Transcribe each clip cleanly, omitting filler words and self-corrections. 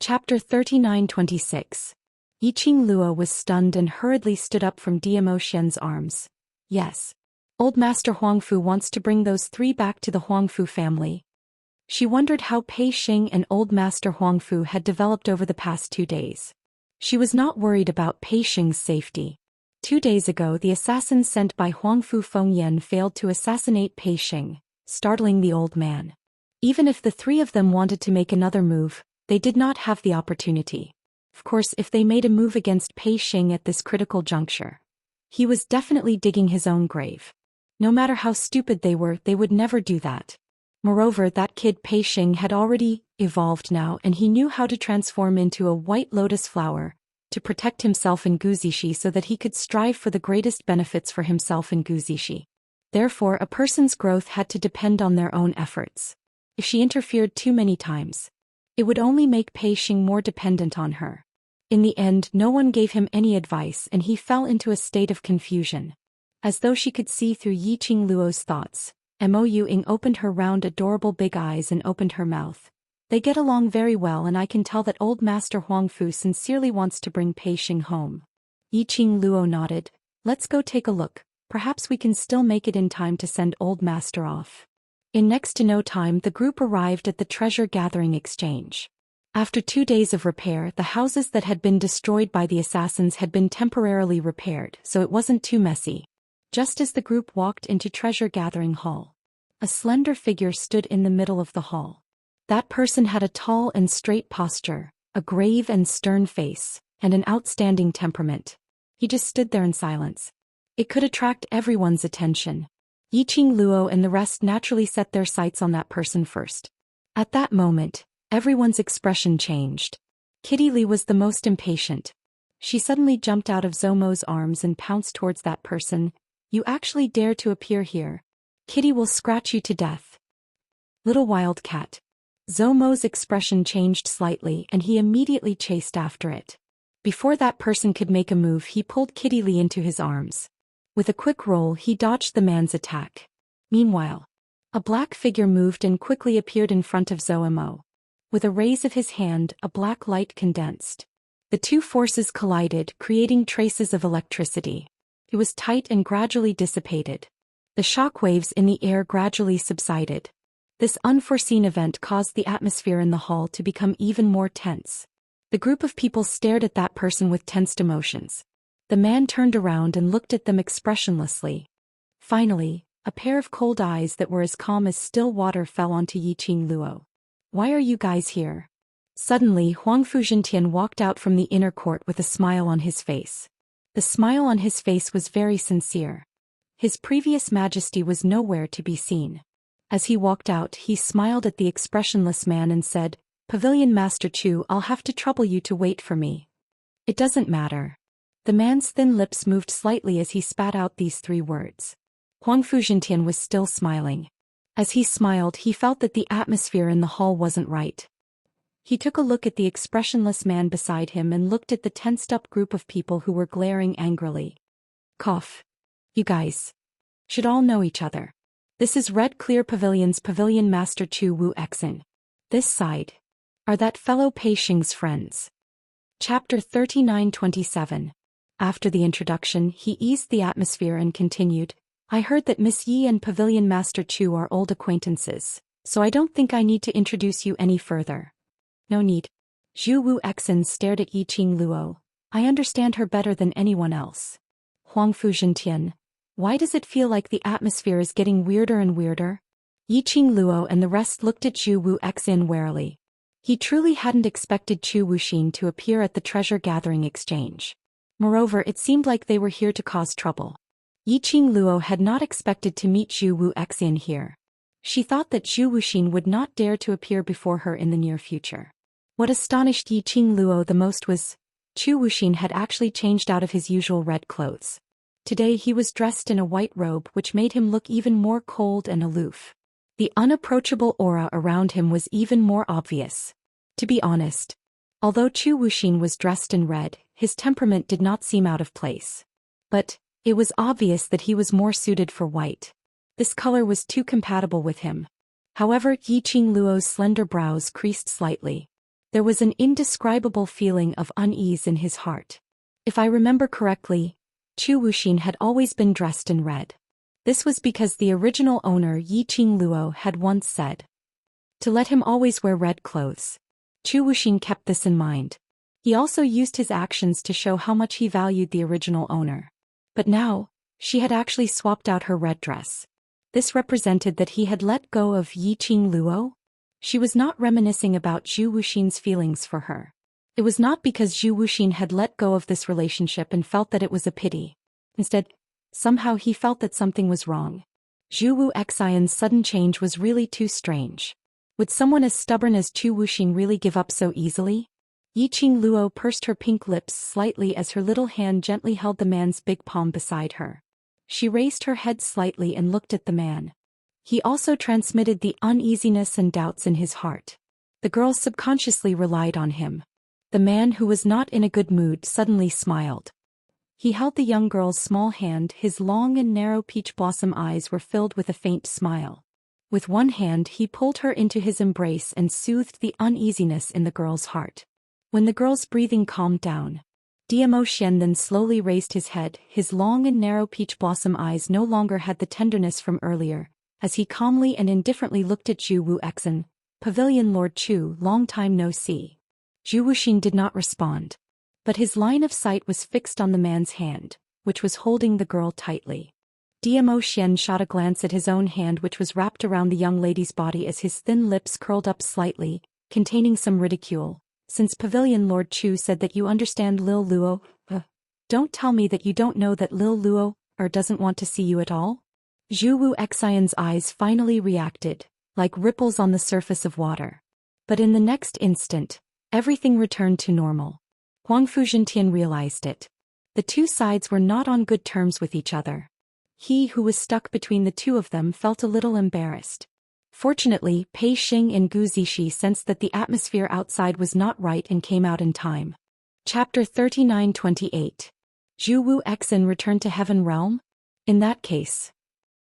Chapter 39-26. Yiqing Luo was stunned and hurriedly stood up from Zhou Xian's arms. Yes. Old Master Huangfu wants to bring those three back to the Huangfu family. She wondered how Pei Xing and Old Master Huangfu had developed over the past 2 days. She was not worried about Pei Xing's safety. 2 days ago the assassins sent by Huangfu Fengyan failed to assassinate Pei Xing, startling the old man. Even if the three of them wanted to make another move, they did not have the opportunity. Of course, if they made a move against Pei Xing at this critical juncture, he was definitely digging his own grave. No matter how stupid they were, they would never do that. Moreover, that kid Pei Xing had already evolved now, and he knew how to transform into a white lotus flower to protect himself in Guzishi so that he could strive for the greatest benefits for himself in Guzishi. Therefore, a person's growth had to depend on their own efforts. If she interfered too many times, it would only make Pei Xing more dependent on her. In the end, no one gave him any advice and he fell into a state of confusion. As though she could see through Yiqing Luo's thoughts, Mo Ying opened her round adorable big eyes and opened her mouth. They get along very well, and I can tell that old Master Huangfu sincerely wants to bring Pei Xing home. Yiqing Luo nodded. Let's go take a look. Perhaps we can still make it in time to send old master off. In next to no time the group arrived at the treasure-gathering exchange. After 2 days of repair, the houses that had been destroyed by the assassins had been temporarily repaired, so it wasn't too messy. Just as the group walked into treasure-gathering hall, a slender figure stood in the middle of the hall. That person had a tall and straight posture, a grave and stern face, and an outstanding temperament. He just stood there in silence. It could attract everyone's attention. Yiqing Luo and the rest naturally set their sights on that person first. At that moment, everyone's expression changed. Kitty Li was the most impatient. She suddenly jumped out of Zomo's arms and pounced towards that person. You actually dare to appear here? Kitty will scratch you to death. Little wildcat. Zomo's expression changed slightly and he immediately chased after it. Before that person could make a move, he pulled Kitty Li into his arms. With a quick roll, he dodged the man's attack. Meanwhile, a black figure moved and quickly appeared in front of Zomo. With a raise of his hand, a black light condensed. The two forces collided, creating traces of electricity. It was tight and gradually dissipated. The shock waves in the air gradually subsided. This unforeseen event caused the atmosphere in the hall to become even more tense. The group of people stared at that person with tensed emotions. The man turned around and looked at them expressionlessly. Finally, a pair of cold eyes that were as calm as still water fell onto Yiqing Luo. Why are you guys here? Suddenly, Huangfu Zhentian walked out from the inner court with a smile on his face. The smile on his face was very sincere. His previous majesty was nowhere to be seen. As he walked out, he smiled at the expressionless man and said, Pavilion Master Chu, I'll have to trouble you to wait for me. It doesn't matter. The man's thin lips moved slightly as he spat out these 3 words. Huangfu Zhentian was still smiling. As he smiled, he felt that the atmosphere in the hall wasn't right. He took a look at the expressionless man beside him and looked at the tensed-up group of people who were glaring angrily. Cough. You guys should all know each other. This is Red Clear Pavilion's Pavilion Master Chu Wu Exin. This side are that fellow Pei Xing's friends. Chapter 39-27. After the introduction, he eased the atmosphere and continued, I heard that Miss Yi and Pavilion Master Chu are old acquaintances, so I don't think I need to introduce you any further. No need. Zhu Wu Exin stared at Yiqing Luo. I understand her better than anyone else. Huangfu Zhentian. Why does it feel like the atmosphere is getting weirder and weirder? Yiqing Luo and the rest looked at Zhu Wu Exin warily. He truly hadn't expected Chu Wuxin to appear at the treasure-gathering exchange. Moreover, it seemed like they were here to cause trouble. Yiqing Luo had not expected to meet Zhu Wu Exin here. She thought that Zhu Wuxin would not dare to appear before her in the near future. What astonished Yiqing Luo the most was, Chu Wuxin had actually changed out of his usual red clothes. Today he was dressed in a white robe which made him look even more cold and aloof. The unapproachable aura around him was even more obvious. To be honest, although Chu Wuxin was dressed in red, his temperament did not seem out of place. But it was obvious that he was more suited for white. This color was too compatible with him. However, Yiqing Luo's slender brows creased slightly. There was an indescribable feeling of unease in his heart. If I remember correctly, Zhou Xian had always been dressed in red. This was because the original owner Yiqing Luo had once said to let him always wear red clothes. Zhou Xian kept this in mind. He also used his actions to show how much he valued the original owner. But now, she had actually swapped out her red dress. This represented that he had let go of Yiqing Luo. She was not reminiscing about Zhou Xian's feelings for her. It was not because Zhou Xian had let go of this relationship and felt that it was a pity. Instead, somehow he felt that something was wrong. Zhou Xian's sudden change was really too strange. Would someone as stubborn as Zhou Xian really give up so easily? Yiqing Luo pursed her pink lips slightly as her little hand gently held the man's big palm beside her. She raised her head slightly and looked at the man. He also transmitted the uneasiness and doubts in his heart. The girl subconsciously relied on him. The man, who was not in a good mood, suddenly smiled. He held the young girl's small hand. His long and narrow peach blossom eyes were filled with a faint smile. With one hand he pulled her into his embrace and soothed the uneasiness in the girl's heart. When the girl's breathing calmed down, Zhou Xian then slowly raised his head. His long and narrow peach blossom eyes no longer had the tenderness from earlier, as he calmly and indifferently looked at Zhou Xian. Pavilion Lord Chu, long time no see. Zhou Xian did not respond, but his line of sight was fixed on the man's hand, which was holding the girl tightly. Zhou Xian shot a glance at his own hand, which was wrapped around the young lady's body, as his thin lips curled up slightly, containing some ridicule. Since Pavilion Lord Chu said that you understand Lil Luo, don't tell me that you don't know that Lil Luo doesn't want to see you at all? Zhou Xian's eyes finally reacted, like ripples on the surface of water. But in the next instant, everything returned to normal. Huangfu Zhentian realized it. The two sides were not on good terms with each other. He who was stuck between the two of them felt a little embarrassed. Fortunately, Pei Xing and Gu Zixi sensed that the atmosphere outside was not right and came out in time. Chapter 39-28. Zhou Xian returned to Heaven Realm? In that case,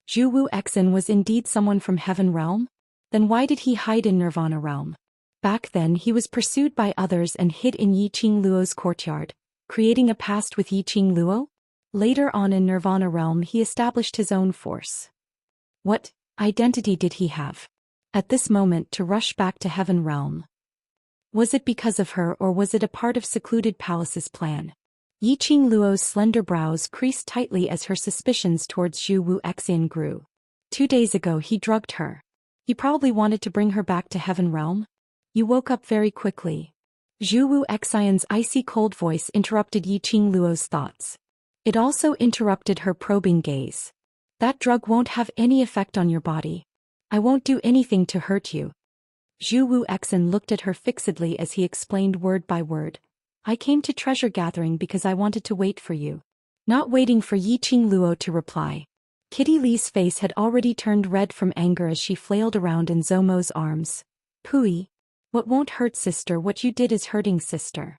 Zhou Xian was indeed someone from Heaven Realm? Then why did he hide in Nirvana Realm? Back then he was pursued by others and hid in Yiqing Luo's courtyard, creating a past with Yiqing Luo? Later on in Nirvana Realm he established his own force. What identity did he have at this moment to rush back to Heaven Realm? Was it because of her, or was it a part of Secluded Palace's plan? Yiqing Luo's slender brows creased tightly as her suspicions towards Zhou Xian grew. 2 days ago he drugged her. He probably wanted to bring her back to Heaven Realm. You woke up very quickly. Zhou Xian's icy cold voice interrupted Yiqing Luo's thoughts. It also interrupted her probing gaze. That drug won't have any effect on your body. I won't do anything to hurt you. Zhou Xian looked at her fixedly as he explained word by word. I came to treasure gathering because I wanted to wait for you. Not waiting for Yiqing Luo to reply. Kitty Lee's face had already turned red from anger as she flailed around in Zomo's arms. Pooey. What won't hurt sister? What you did is hurting sister.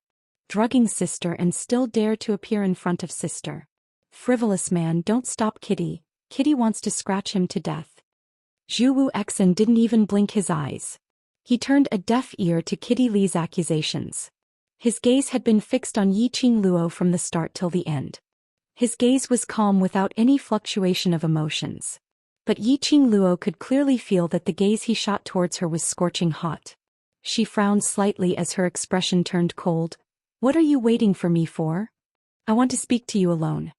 Drugging sister and still dare to appear in front of sister. Frivolous man, don't stop Kitty. Kitty wants to scratch him to death. Zhou Xian didn't even blink his eyes. He turned a deaf ear to Kitty Lee's accusations. His gaze had been fixed on Yiqing Luo from the start till the end. His gaze was calm without any fluctuation of emotions. But Yiqing Luo could clearly feel that the gaze he shot towards her was scorching hot. She frowned slightly as her expression turned cold. What are you waiting for me for? I want to speak to you alone.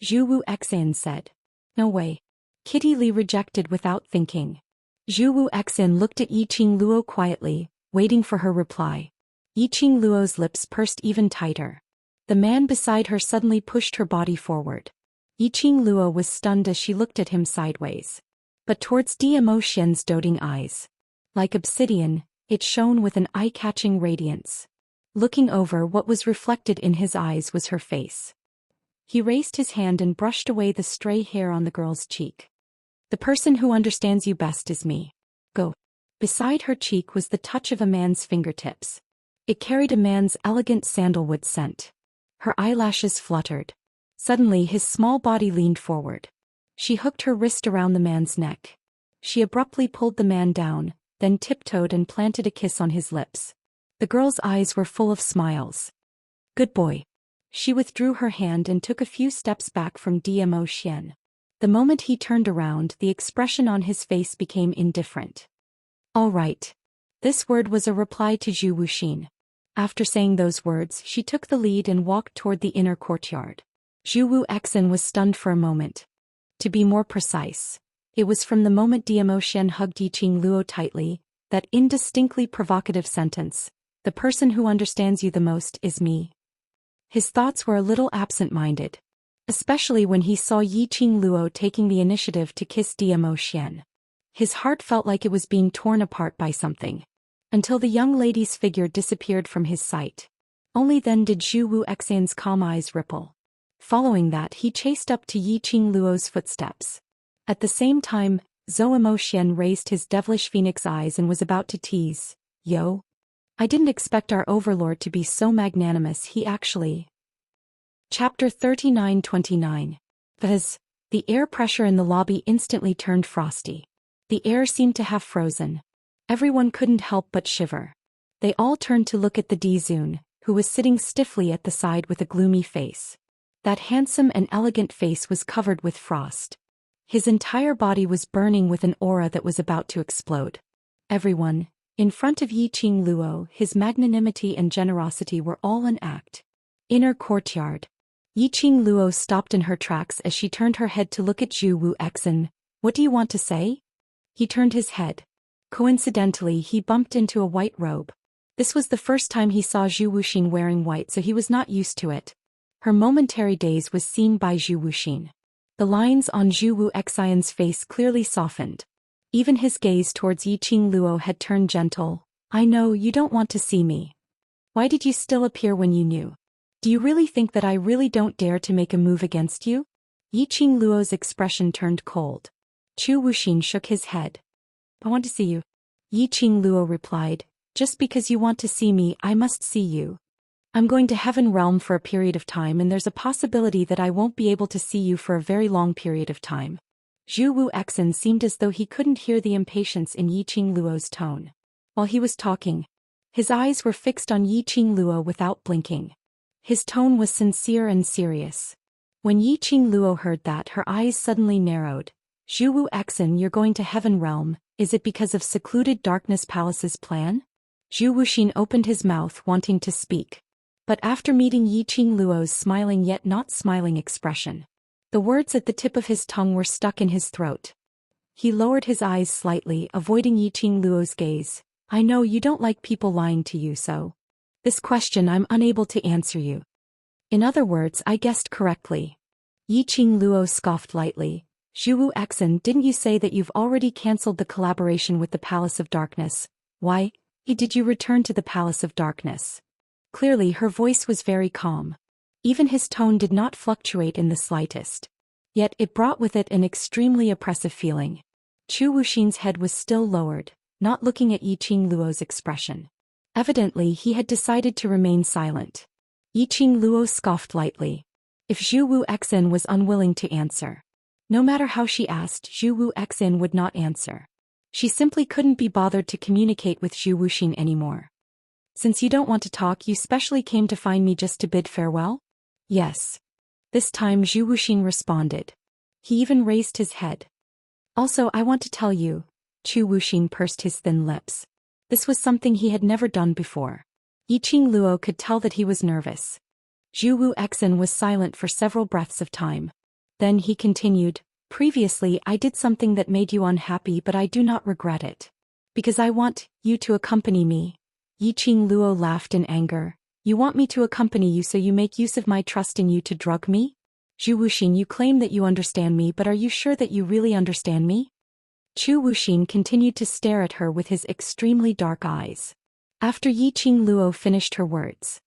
Zhou Xian said. No way. Kitty Lee rejected without thinking. Zhou Xian looked at Yiqing Luo quietly, waiting for her reply. Yiqing Luo's lips pursed even tighter. The man beside her suddenly pushed her body forward. Yiqing Luo was stunned as she looked at him sideways. But towards Zhou Xian's doting eyes. Like obsidian, it shone with an eye-catching radiance. Looking over, what was reflected in his eyes was her face. He raised his hand and brushed away the stray hair on the girl's cheek. The person who understands you best is me. Go. Beside her cheek was the touch of a man's fingertips. It carried a man's elegant sandalwood scent. Her eyelashes fluttered. Suddenly his small body leaned forward. She hooked her wrist around the man's neck. She abruptly pulled the man down, then tiptoed and planted a kiss on his lips. The girl's eyes were full of smiles. Good boy. She withdrew her hand and took a few steps back from Zhou Xian. The moment he turned around, the expression on his face became indifferent. All right. This word was a reply to Zhou Xian. After saying those words, she took the lead and walked toward the inner courtyard. Zhou Xian was stunned for a moment. To be more precise, it was from the moment Zhou Xian hugged Yiqing Luo tightly, that indistinctly provocative sentence, "The person who understands you the most is me." His thoughts were a little absent-minded, especially when he saw Yiqing Luo taking the initiative to kiss Zhou Xian. His heart felt like it was being torn apart by something, until the young lady's figure disappeared from his sight. Only then did Zhou Xian's calm eyes ripple. Following that, he chased up to Yiqing Luo's footsteps. At the same time, Zhou Xian raised his devilish phoenix eyes and was about to tease, "Yo? I didn't expect our overlord to be so magnanimous, he actually..." Chapter 39-29. The air pressure in the lobby instantly turned frosty. The air seemed to have frozen. Everyone couldn't help but shiver. They all turned to look at the Dizun, who was sitting stiffly at the side with a gloomy face. That handsome and elegant face was covered with frost. His entire body was burning with an aura that was about to explode. Everyone, in front of Yiqing Luo, his magnanimity and generosity were all an act. Inner courtyard. Yiqing Luo stopped in her tracks as she turned her head to look at Zhou Xian. "What do you want to say?" He turned his head. Coincidentally, he bumped into a white robe. This was the first time he saw Zhou Xian wearing white, so he was not used to it. Her momentary daze was seen by Zhou Xian. The lines on Zhou Xian's face clearly softened. Even his gaze towards Yiqing Luo had turned gentle. "I know you don't want to see me. Why did you still appear when you knew? Do you really think that I really don't dare to make a move against you?" Yiqing Luo's expression turned cold. Zhou Xian shook his head. "I want to see you." Yiqing Luo replied, "Just because you want to see me, I must see you. I'm going to Heaven Realm for a period of time, and there's a possibility that I won't be able to see you for a very long period of time." Zhou Xian seemed as though he couldn't hear the impatience in Yiqing Luo's tone. While he was talking, his eyes were fixed on Yiqing Luo without blinking. His tone was sincere and serious. When Yiqing Luo heard that, her eyes suddenly narrowed. "Zhou Xian, you're going to Heaven Realm, is it because of Secluded Darkness Palace's plan?" Zhou Xian opened his mouth wanting to speak. But after meeting Yiqing Luo's smiling yet not smiling expression, the words at the tip of his tongue were stuck in his throat. He lowered his eyes slightly, avoiding Yiqing Luo's gaze. "I know you don't like people lying to you, so this question I'm unable to answer you." "In other words, I guessed correctly." Yiqing Luo scoffed lightly. "Zhou Xian, didn't you say that you've already cancelled the collaboration with the Palace of Darkness? Why did you return to the Palace of Darkness?" Clearly her voice was very calm. Even his tone did not fluctuate in the slightest. Yet it brought with it an extremely oppressive feeling. Zhou Xian's head was still lowered, not looking at Yiqing Luo's expression. Evidently he had decided to remain silent. Yiqing Luo scoffed lightly. If Zhou Xian was unwilling to answer, no matter how she asked, Zhou Xian would not answer. She simply couldn't be bothered to communicate with Zhou Xian anymore. "Since you don't want to talk, you specially came to find me just to bid farewell?" "Yes." This time Zhou Xian responded. He even raised his head. "Also, I want to tell you." Zhou Xian pursed his thin lips. This was something he had never done before. Yiqing Luo could tell that he was nervous. Zhou Xian was silent for several breaths of time. Then he continued, "Previously I did something that made you unhappy, but I do not regret it. Because I want you to accompany me." Yiqing Luo laughed in anger. "You want me to accompany you, so you make use of my trust in you to drug me? Zhou Xian, you claim that you understand me, but are you sure that you really understand me?" Zhou Xian continued to stare at her with his extremely dark eyes. After Yiqing Luo finished her words,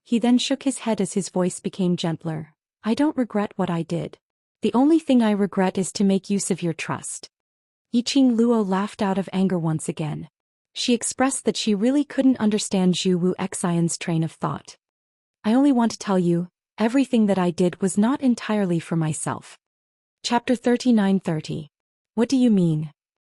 he then shook his head as his voice became gentler. "I don't regret what I did. The only thing I regret is to make use of your trust." Yiqing Luo laughed out of anger once again. She expressed that she really couldn't understand Zhou Xian's train of thought. "I only want to tell you, everything that I did was not entirely for myself." Chapter 39-30. What do you mean?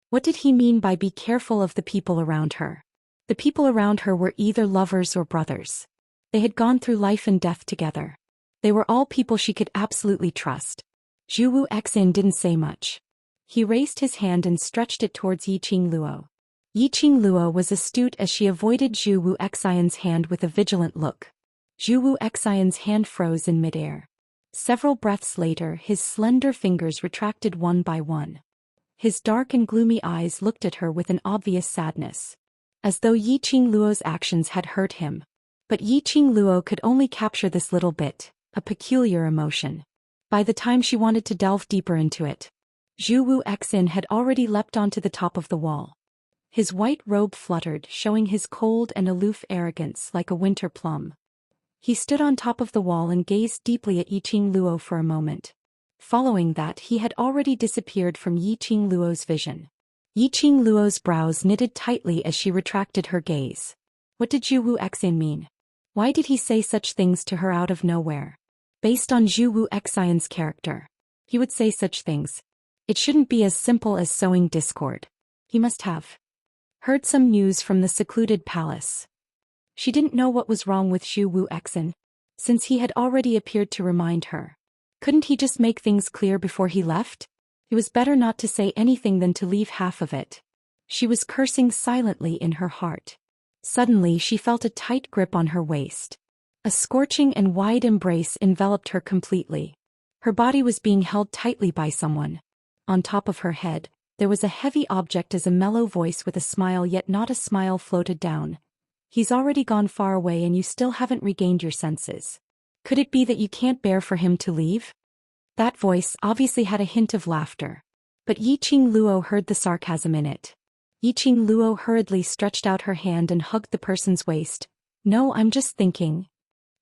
What did he mean by be careful of the people around her? The people around her were either lovers or brothers. They had gone through life and death together. They were all people she could absolutely trust. Zhu Wuxian didn't say much. He raised his hand and stretched it towards Yiqing Luo. Yiqing Luo was astute as she avoided Zhu Wuxian's hand with a vigilant look. Zhu Wuxian's hand froze in midair. Several breaths later, his slender fingers retracted one by one. His dark and gloomy eyes looked at her with an obvious sadness, as though Yiqing Luo's actions had hurt him. But Yiqing Luo could only capture this little bit, a peculiar emotion. By the time she wanted to delve deeper into it, Zhu Wuxian had already leapt onto the top of the wall. His white robe fluttered, showing his cold and aloof arrogance like a winter plum. He stood on top of the wall and gazed deeply at Yiqing Luo for a moment. Following that, he had already disappeared from Yiqing Luo's vision. Yiqing Luo's brows knitted tightly as she retracted her gaze. What did Zhu Wuxian mean? Why did he say such things to her out of nowhere? Based on Zhu Wuxian's character, he would say such things. It shouldn't be as simple as sowing discord. He must have heard some news from the secluded palace. She didn't know what was wrong with Zhu Wuxian, since he had already appeared to remind her. Couldn't he just make things clear before he left? It was better not to say anything than to leave half of it. She was cursing silently in her heart. Suddenly she felt a tight grip on her waist. A scorching and wide embrace enveloped her completely. Her body was being held tightly by someone. On top of her head, there was a heavy object as a mellow voice with a smile yet not a smile floated down. He's already gone far away and you still haven't regained your senses. Could it be that you can't bear for him to leave? That voice obviously had a hint of laughter. But Yiqing Luo heard the sarcasm in it. Yiqing Luo hurriedly stretched out her hand and hugged the person's waist. No, I'm just thinking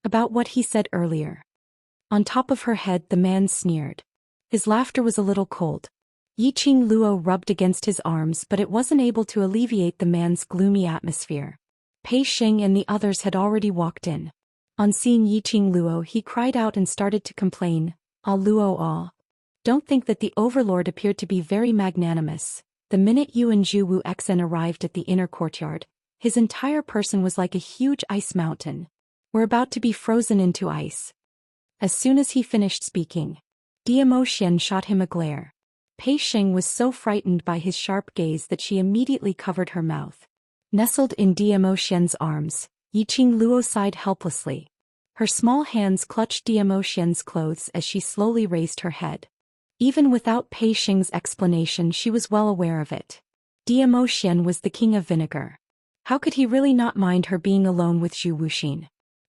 about what he said earlier. On top of her head, the man sneered. His laughter was a little cold. Yiqing Luo rubbed against his arms, but it wasn't able to alleviate the man's gloomy atmosphere. Pei Xing and the others had already walked in. On seeing Yiqing Luo, he cried out and started to complain. Ah Luo ah. Don't think that the overlord appeared to be very magnanimous. The minute you and Zhu Wuxian arrived at the inner courtyard, his entire person was like a huge ice mountain. We're about to be frozen into ice. As soon as he finished speaking, Daoist shot him a glare. Pei Xing was so frightened by his sharp gaze that she immediately covered her mouth. Nestled in Daoist's arms, Yiqing Luo sighed helplessly. Her small hands clutched Daoist's clothes as she slowly raised her head. Even without Pei Xing's explanation, she was well aware of it. Daoist was the king of vinegar. How could he really not mind her being alone with Zhu Wuxian?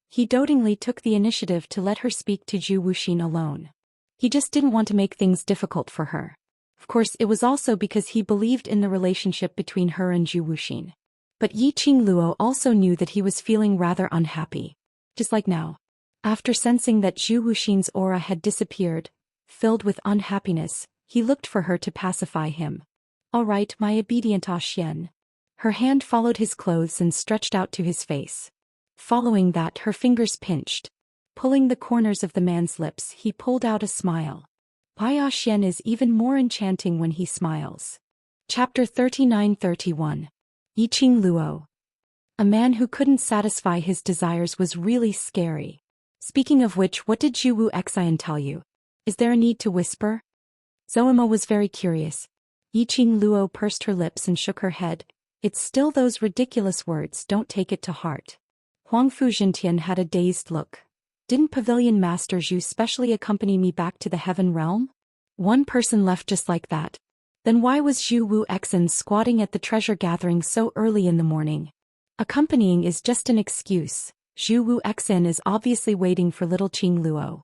He dotingly took the initiative to let her speak to Zhu Wuxian alone. He just didn't want to make things difficult for her. Of course, it was also because he believed in the relationship between her and Zhu Wuxian. But Yiqing Luo also knew that he was feeling rather unhappy. Just like now. After sensing that Zhu Wuxian's aura had disappeared, filled with unhappiness, he looked for her to pacify him. All right, my obedient Xian. Her hand followed his clothes and stretched out to his face. Following that, her fingers pinched. Pulling the corners of the man's lips, he pulled out a smile. Xian is even more enchanting when he smiles. Chapter 39-31. Yiqing Luo. A man who couldn't satisfy his desires was really scary. Speaking of which, what did Zhu Wuxian tell you? Is there a need to whisper? Zoemo was very curious. Yiqing Luo pursed her lips and shook her head. It's still those ridiculous words, don't take it to heart. Huangfu Jintian had a dazed look. Didn't Pavilion Master Zhu specially accompany me back to the Heaven Realm? One person left just like that. Then why was Zhu Wuxian squatting at the treasure gathering so early in the morning? Accompanying is just an excuse. Zhu Wuxian is obviously waiting for little Qing Luo.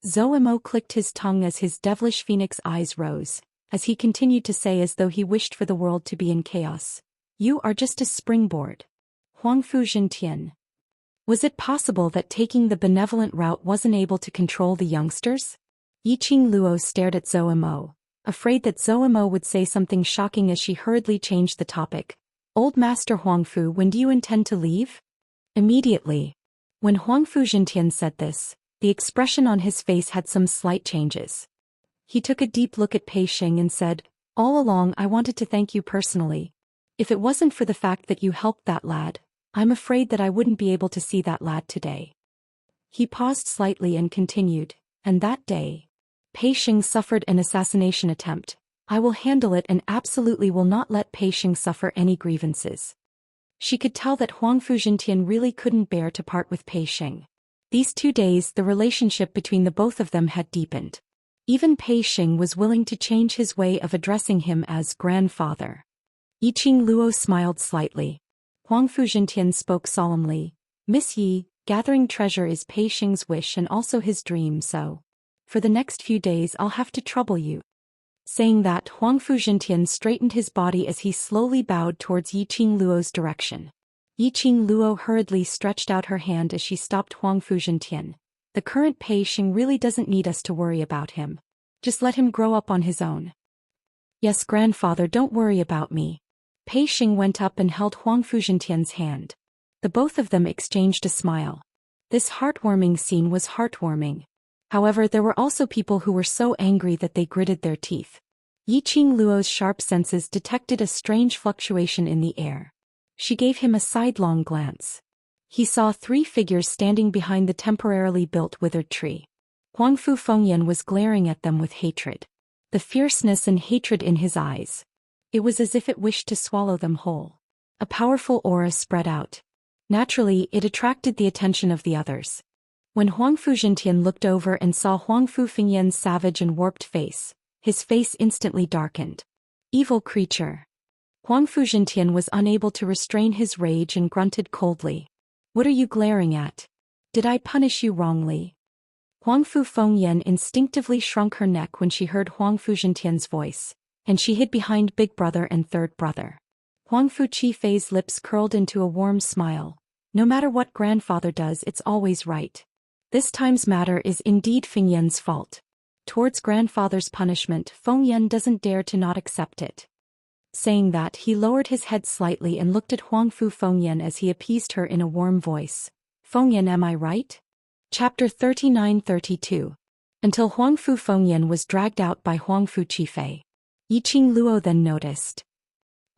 Zoemo clicked his tongue as his devilish phoenix eyes rose, as he continued to say as though he wished for the world to be in chaos. You are just a springboard. Huangfu Jintian. Was it possible that taking the benevolent route wasn't able to control the youngsters? Yiqing Luo stared at Zoemo, afraid that Zoemo would say something shocking as she hurriedly changed the topic. Old Master Huangfu, when do you intend to leave? Immediately. When Huangfu Jintian said this, the expression on his face had some slight changes. He took a deep look at Pei Xing and said, all along I wanted to thank you personally. If it wasn't for the fact that you helped that lad, I'm afraid that I wouldn't be able to see that lad today. He paused slightly and continued, and that day, Pei Xing suffered an assassination attempt. I will handle it and absolutely will not let Pei Xing suffer any grievances. She could tell that Huangfu Jintian really couldn't bear to part with Pei Xing. These 2 days the relationship between the both of them had deepened. Even Pei Xing was willing to change his way of addressing him as grandfather. Yiqing Luo smiled slightly. Huangfu Jintian spoke solemnly. Miss Yi, gathering treasure is Pei Xing's wish and also his dream, so for the next few days I'll have to trouble you. Saying that, Huangfu Jintian straightened his body as he slowly bowed towards Yiqing Luo's direction. Yiqing Luo hurriedly stretched out her hand as she stopped Huangfu Jintian. The current Pei Xing really doesn't need us to worry about him. Just let him grow up on his own. Yes, grandfather, don't worry about me. Pei Xing went up and held Huangfu Jintian's hand. The both of them exchanged a smile. This heartwarming scene was heartwarming. However, there were also people who were so angry that they gritted their teeth. Yiqing Luo's sharp senses detected a strange fluctuation in the air. She gave him a sidelong glance. He saw 3 figures standing behind the temporarily built withered tree. Huangfu Fengyan was glaring at them with hatred. The fierceness and hatred in his eyes. It was as if it wished to swallow them whole. A powerful aura spread out. Naturally, it attracted the attention of the others. When Huangfu Jintian looked over and saw Huangfu Fengyan's savage and warped face, his face instantly darkened. Evil creature. Huangfu Jintian was unable to restrain his rage and grunted coldly. What are you glaring at? Did I punish you wrongly? Huangfu Fengyan instinctively shrunk her neck when she heard Huangfu Jintian's voice, and she hid behind big brother and third brother. Huangfu Qifei's lips curled into a warm smile. No matter what grandfather does, it's always right. This time's matter is indeed Fengyan's fault. Towards grandfather's punishment, Fengyan doesn't dare to not accept it. Saying that, he lowered his head slightly and looked at Huangfu Fengyan as he appeased her in a warm voice. Fengyan, am I right? Chapter 39-32. Until Huangfu Fengyan was dragged out by Huangfu Qifei. Yiqing Luo then noticed.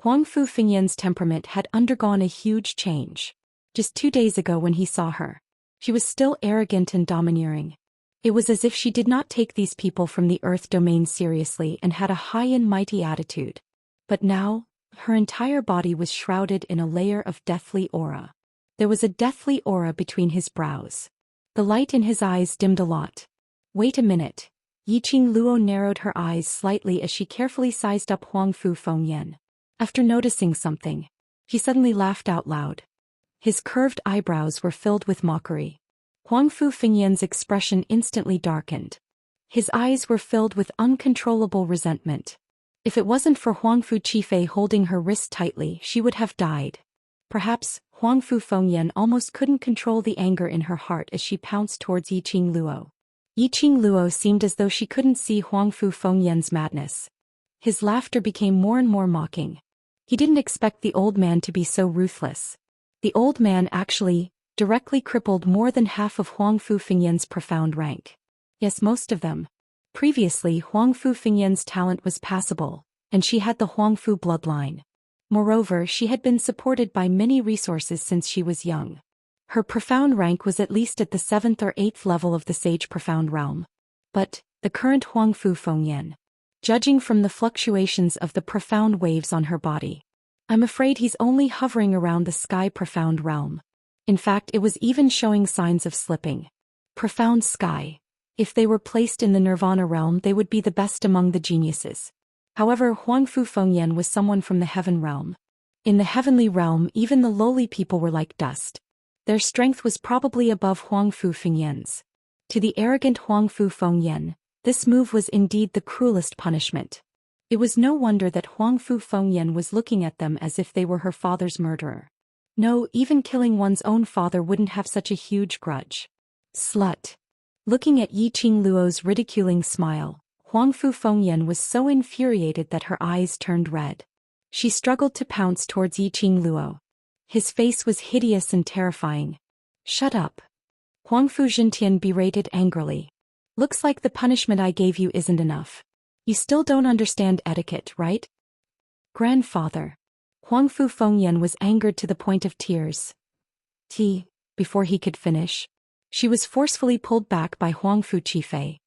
Huangfu Fengyan's temperament had undergone a huge change. Just 2 days ago when he saw her, she was still arrogant and domineering. It was as if she did not take these people from the earth domain seriously and had a high and mighty attitude. But now, her entire body was shrouded in a layer of deathly aura. There was a deathly aura between his brows. The light in his eyes dimmed a lot. Wait a minute. Yiqing Luo narrowed her eyes slightly as she carefully sized up Huangfu Fengyan. After noticing something, she suddenly laughed out loud. His curved eyebrows were filled with mockery. Huangfu Fengyan's expression instantly darkened. His eyes were filled with uncontrollable resentment. If it wasn't for Huangfu Qifei holding her wrist tightly, she would have died. Perhaps, Huangfu Fengyan almost couldn't control the anger in her heart as she pounced towards Yiqing Luo. Yiqing Luo seemed as though she couldn't see Huangfu Fengyan's madness. His laughter became more and more mocking. He didn't expect the old man to be so ruthless. The old man actually directly crippled more than half of Huangfu Fengyan's profound rank. Yes, most of them. Previously, Huangfu Fengyan's talent was passable, and she had the Huangfu bloodline. Moreover, she had been supported by many resources since she was young. Her profound rank was at least at the 7th or 8th level of the Sage Profound Realm. But, the current Huangfu Fengyan, judging from the fluctuations of the profound waves on her body, I'm afraid he's only hovering around the Sky Profound Realm. In fact, it was even showing signs of slipping. Profound Sky. If they were placed in the Nirvana realm, they would be the best among the geniuses. However, Huangfu Fengyan was someone from the Heaven realm. In the heavenly realm, even the lowly people were like dust. Their strength was probably above Huangfu Fengyan's. To the arrogant Huangfu Fengyan, this move was indeed the cruelest punishment. It was no wonder that Huangfu Fengyan was looking at them as if they were her father's murderer. No, even killing one's own father wouldn't have such a huge grudge. Slut. Looking at Yiqing Luo's ridiculing smile, Huangfu Fengyan was so infuriated that her eyes turned red. She struggled to pounce towards Yiqing Luo. His face was hideous and terrifying. Shut up. Huangfu Jintian berated angrily. Looks like the punishment I gave you isn't enough. You still don't understand etiquette, right? Grandfather. Huangfu Fengyan was angered to the point of tears. Before he could finish, she was forcefully pulled back by Huangfu Qifei.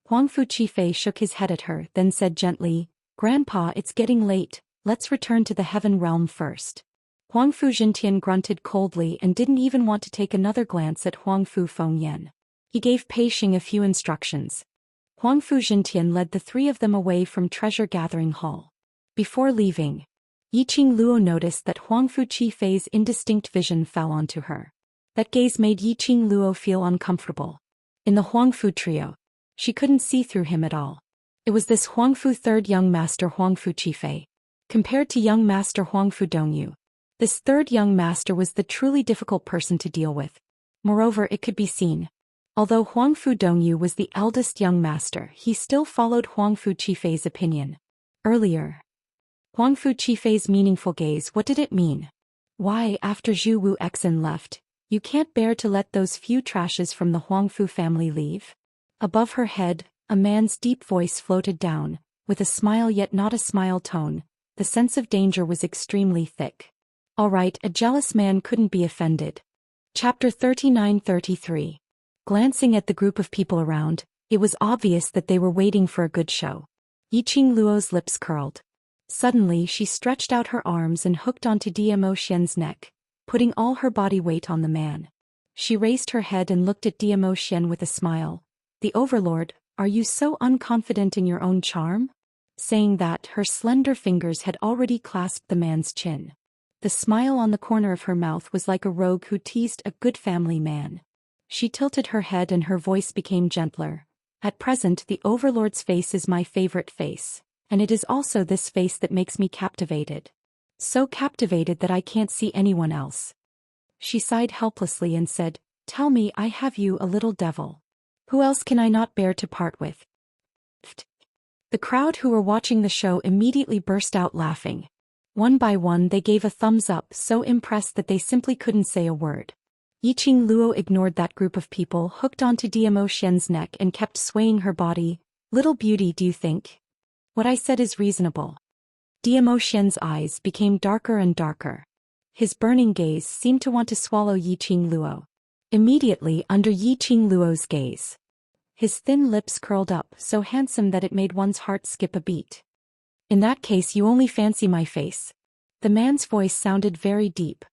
Huangfu Qifei shook his head at her, then said gently, "Grandpa, it's getting late, let's return to the heaven realm first." Huangfu Jintian grunted coldly and didn't even want to take another glance at Huangfu Fengyan. He gave Pei Xing a few instructions. Huangfu Jintian led the three of them away from Treasure Gathering Hall. Before leaving, Yiqing Luo noticed that Huangfu Qifei's indistinct vision fell onto her. That gaze made Yiqing Luo feel uncomfortable. In the Huangfu trio, she couldn't see through him at all. It was this Huangfu third young master Huangfu Qifei. Compared to young master Huangfu Dongyu, this third young master was the truly difficult person to deal with. Moreover, it could be seen. Although Huangfu Dongyu was the eldest young master, he still followed Huangfu Qifei's opinion. Earlier, Huangfu Qifei's meaningful gaze, what did it mean? Why, after Zhu Wu Exin left, you can't bear to let those few trashes from the Huangfu family leave? Above her head, a man's deep voice floated down, with a smile yet not a smile tone. The sense of danger was extremely thick. All right, a jealous man couldn't be offended. Chapter 39-33. Glancing at the group of people around, it was obvious that they were waiting for a good show. Yiqing Luo's lips curled. Suddenly she stretched out her arms and hooked onto Diamo Xian's neck, putting all her body weight on the man. She raised her head and looked at Diamo Xian with a smile. "The Overlord, are you so unconfident in your own charm?" Saying that, her slender fingers had already clasped the man's chin. The smile on the corner of her mouth was like a rogue who teased a good family man. She tilted her head and her voice became gentler. "At present, the Overlord's face is my favorite face, and it is also this face that makes me captivated. So captivated that I can't see anyone else." She sighed helplessly and said, "Tell me, I have you, a little devil. Who else can I not bear to part with?" The crowd who were watching the show immediately burst out laughing. One by one they gave a thumbs up, so impressed that they simply couldn't say a word. Yiqing Luo ignored that group of people, hooked onto Diamo Xian's neck and kept swaying her body. "Little beauty, do you think what I said is reasonable?" Diamo Xian's eyes became darker and darker. His burning gaze seemed to want to swallow Yiqing Luo. Immediately under Yiqing Luo's gaze, his thin lips curled up, so handsome that it made one's heart skip a beat. "In that case, you only fancy my face." The man's voice sounded very deep.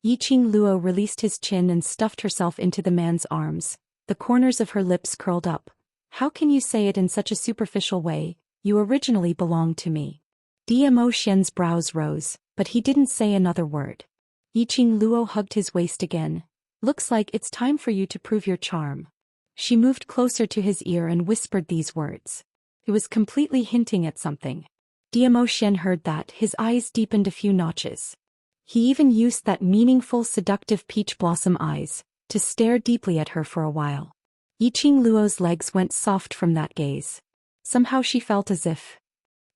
Yiqing Luo released his chin and stuffed herself into the man's arms. The corners of her lips curled up. "How can you say it in such a superficial way? You originally belonged to me." Diamo Xian's brows rose, but he didn't say another word. Yiqing Luo hugged his waist again. "Looks like it's time for you to prove your charm." She moved closer to his ear and whispered these words. It was completely hinting at something. Diamo Xian heard that, his eyes deepened a few notches. He even used that meaningful, seductive peach blossom eyes to stare deeply at her for a while. Yiqing Luo's legs went soft from that gaze. Somehow she felt as if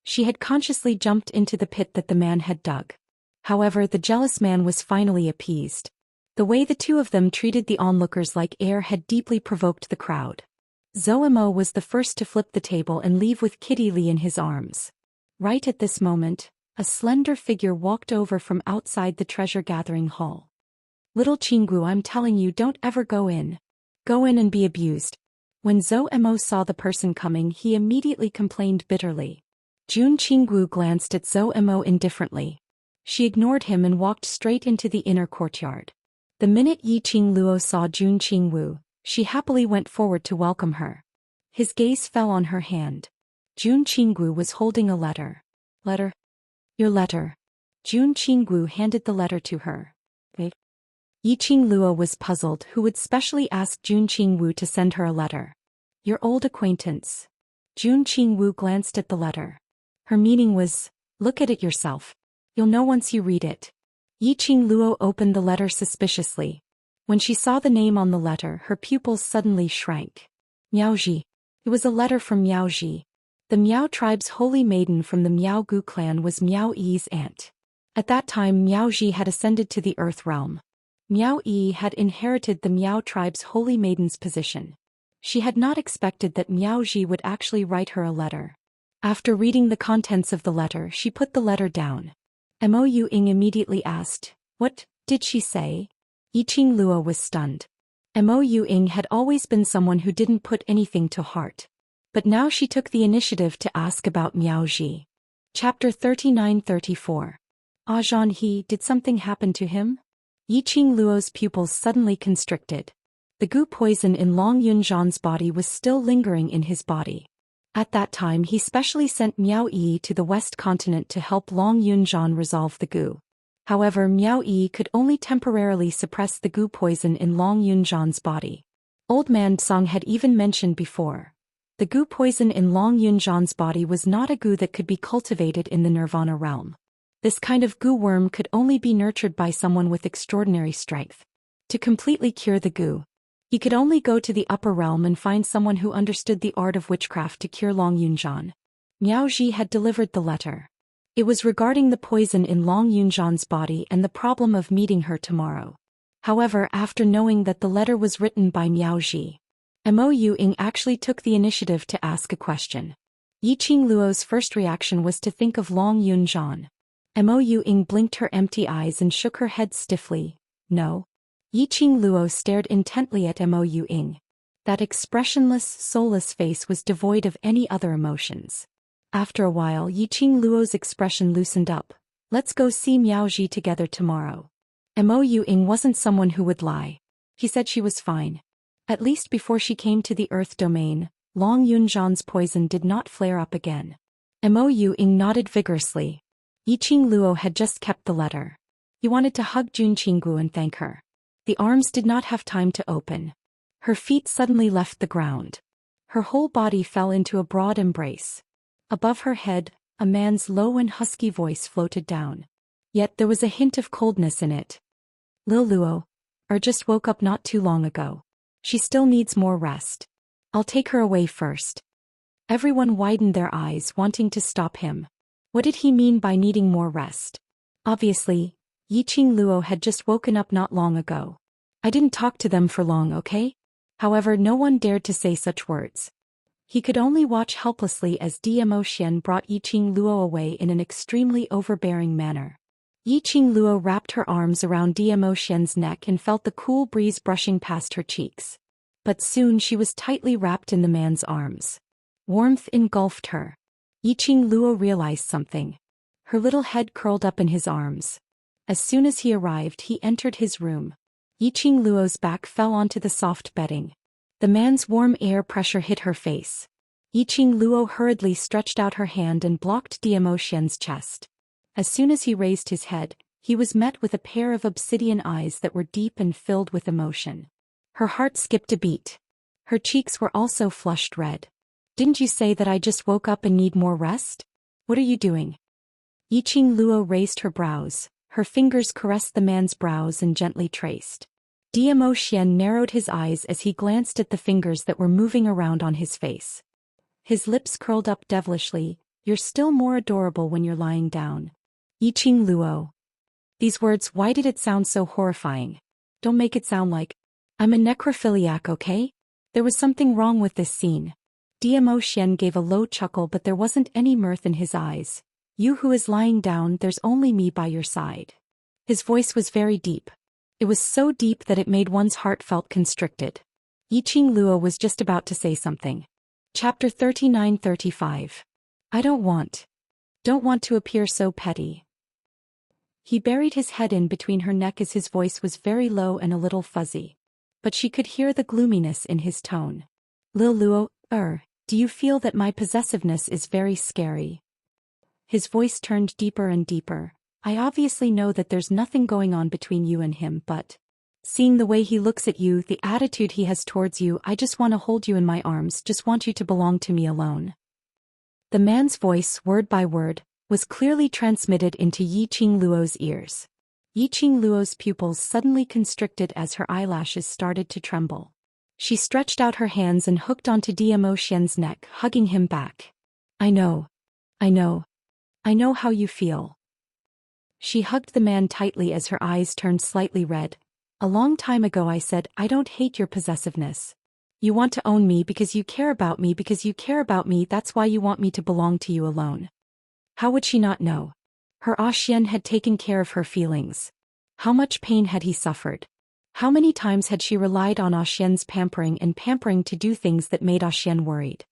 she had consciously jumped into the pit that the man had dug. However, the jealous man was finally appeased. The way the two of them treated the onlookers like air had deeply provoked the crowd. Zhou Mo was the first to flip the table and leave with Kitty Li in his arms. Right at this moment, a slender figure walked over from outside the treasure gathering hall. "Little Qinggu, I'm telling you, don't ever go in. Go in and be abused." When Zhou Mo saw the person coming, he immediately complained bitterly. Jun Qinggu glanced at Zhou Mo indifferently. She ignored him and walked straight into the inner courtyard. The minute Yiqing Luo saw Jun Qingwu, she happily went forward to welcome her. His gaze fell on her hand. Jun Qingwu was holding a letter. "Letter? Your letter." Jun Qingwu handed the letter to her. "Wait." Yiqing Luo was puzzled. Who would specially ask Jun Qingwu to send her a letter? "Your old acquaintance." Jun Qingwu glanced at the letter. Her meaning was, "Look at it yourself. You'll know once you read it." Yiqing Luo opened the letter suspiciously. When she saw the name on the letter, her pupils suddenly shrank. Miaoji. It was a letter from Miaoji. The Miao tribe's holy maiden from the Miao Gu clan was Miao Yi's aunt. At that time, Miaoji had ascended to the earth realm. Miao Yi had inherited the Miao tribe's holy maiden's position. She had not expected that Miaoji would actually write her a letter. After reading the contents of the letter, she put the letter down. Mo Ying immediately asked, "What did she say?" Yiqing Luo was stunned. Mo Ying had always been someone who didn't put anything to heart. But now she took the initiative to ask about Miao Ji. Chapter 39-34. Ah Zhanhe, did something happen to him? Yiqing Luo's pupils suddenly constricted. The goo poison in Long Yunzhan's body was still lingering in his body. At that time he specially sent Miao Yi to the West Continent to help Long Yunzhan resolve the goo. However, Miao Yi could only temporarily suppress the goo poison in Long Yunzhan's body. Old Man Song had even mentioned before. The goo poison in Long Yunzhan's body was not a goo that could be cultivated in the Nirvana realm. This kind of goo worm could only be nurtured by someone with extraordinary strength. To completely cure the goo, he could only go to the upper realm and find someone who understood the art of witchcraft to cure Long Yunzhan. Miao Ji had delivered the letter. It was regarding the poison in Long Yunzhan's body and the problem of meeting her tomorrow. However, after knowing that the letter was written by Miao Ji, Mo Ying actually took the initiative to ask a question. Yiqing Luo's first reaction was to think of Long Yunzhan. Mo Ying blinked her empty eyes and shook her head stiffly. No. Yiqing Luo stared intently at Mo Ying. That expressionless, soulless face was devoid of any other emotions. After a while, Yiqing Luo's expression loosened up. Let's go see Miao Ji together tomorrow. Mo Ying wasn't someone who would lie. He said she was fine. At least before she came to the Earth domain, Long Yunzhan's poison did not flare up again. Mo Ying nodded vigorously. Yiqing Luo had just kept the letter. He wanted to hug Jun Qinggu and thank her. The arms did not have time to open. Her feet suddenly left the ground. Her whole body fell into a broad embrace. Above her head, a man's low and husky voice floated down. Yet there was a hint of coldness in it. Lil Luo, just woke up not too long ago. She still needs more rest. I'll take her away first. Everyone widened their eyes, wanting to stop him. What did he mean by needing more rest? Obviously, Yiqing Luo had just woken up not long ago. I didn't talk to them for long, okay? However, no one dared to say such words. He could only watch helplessly as Zhou Xian brought Yiqing Luo away in an extremely overbearing manner. Yiqing Luo wrapped her arms around Zhou Xian's neck and felt the cool breeze brushing past her cheeks. But soon she was tightly wrapped in the man's arms. Warmth engulfed her. Yiqing Luo realized something. Her little head curled up in his arms. As soon as he arrived, he entered his room. Yiqing Luo's back fell onto the soft bedding. The man's warm air pressure hit her face. Yiqing Luo hurriedly stretched out her hand and blocked Zhou Xian's chest. As soon as he raised his head, he was met with a pair of obsidian eyes that were deep and filled with emotion. Her heart skipped a beat. Her cheeks were also flushed red. Didn't you say that I just woke up and need more rest? What are you doing? Yiqing Luo raised her brows. Her fingers caressed the man's brows and gently traced. Zhou Xian narrowed his eyes as he glanced at the fingers that were moving around on his face. His lips curled up devilishly. You're still more adorable when you're lying down. Yiqing Luo. These words, why did it sound so horrifying? Don't make it sound like, I'm a necrophiliac, okay? There was something wrong with this scene. Zhou Xian gave a low chuckle, but there wasn't any mirth in his eyes. You who is lying down, there's only me by your side. His voice was very deep. It was so deep that it made one's heart felt constricted. Yiqing Luo was just about to say something. Chapter 39-35. I don't want to appear so petty. He buried his head in between her neck as his voice was very low and a little fuzzy. But she could hear the gloominess in his tone. Lil Luo, do you feel that my possessiveness is very scary? His voice turned deeper and deeper. I obviously know that there's nothing going on between you and him, but seeing the way he looks at you, the attitude he has towards you, I just want to hold you in my arms, just want you to belong to me alone. The man's voice, word by word, was clearly transmitted into Yiqing Luo's ears. Yiqing Luo's pupils suddenly constricted as her eyelashes started to tremble. She stretched out her hands and hooked onto Zhou Xian's neck, hugging him back. I know how you feel. She hugged the man tightly as her eyes turned slightly red. A long time ago I said, I don't hate your possessiveness. You want to own me because you care about me, that's why you want me to belong to you alone. How would she not know? Her Xian had taken care of her feelings. How much pain had he suffered? How many times had she relied on Xian's pampering to do things that made Xian worried?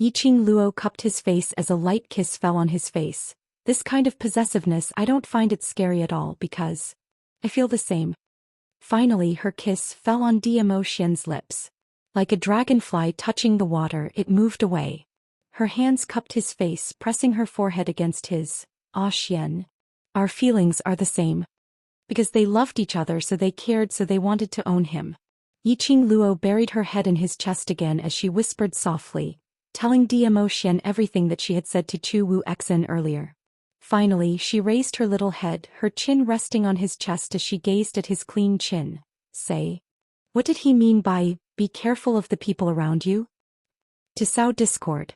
Yiqing Luo cupped his face as a light kiss fell on his face. This kind of possessiveness, I don't find it scary at all because I feel the same. Finally her kiss fell on Xian's lips. Like a dragonfly touching the water, it moved away. Her hands cupped his face, pressing her forehead against his. Xian. Our feelings are the same. Because they loved each other, so they cared, so they wanted to own him. Yiqing Luo buried her head in his chest again as she whispered softly, telling Xian everything that she had said to Chu Wuxian earlier. Finally she raised her little head, her chin resting on his chest as she gazed at his clean chin. Say. What did he mean by, be careful of the people around you? To sow discord.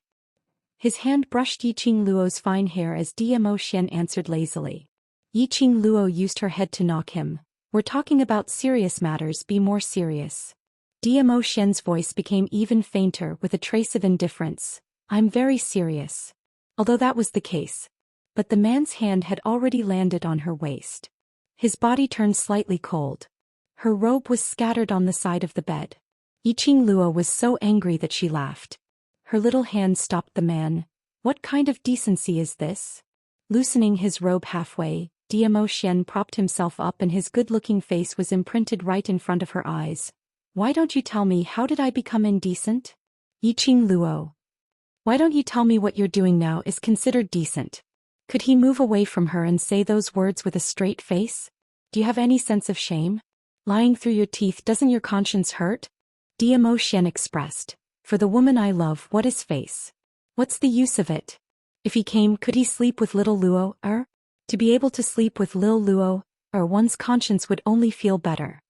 His hand brushed Yiqing Luo's fine hair as Xian answered lazily. Yiqing Luo used her head to knock him. We're talking about serious matters, be more serious. Xian's voice became even fainter with a trace of indifference. I'm very serious. Although that was the case. But the man's hand had already landed on her waist. His body turned slightly cold. Her robe was scattered on the side of the bed. Yiqing Luo was so angry that she laughed. Her little hand stopped the man. What kind of decency is this? Loosening his robe halfway, Xian propped himself up and his good-looking face was imprinted right in front of her eyes. Why don't you tell me, how did I become indecent? Yiqing Luo. Why don't you tell me what you're doing now is considered decent? Could he move away from her and say those words with a straight face? Do you have any sense of shame? Lying through your teeth, doesn't your conscience hurt? Xian expressed. For the woman I love, what is face? What's the use of it? If he came, could he sleep with little Luo, To be able to sleep with Lil Luo, one's conscience would only feel better.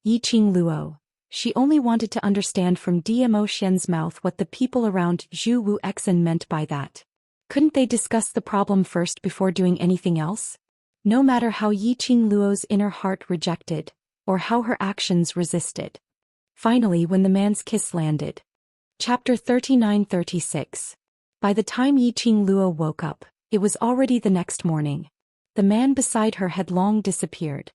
Yiqing Luo. She only wanted to understand from Xian's mouth what the people around Zhou Wuxian meant by that. Couldn't they discuss the problem first before doing anything else? No matter how Yiqing Luo's inner heart rejected, or how her actions resisted. Finally, when the man's kiss landed. Chapter 39-36. By the time Yiqing Luo woke up, it was already the next morning. The man beside her had long disappeared.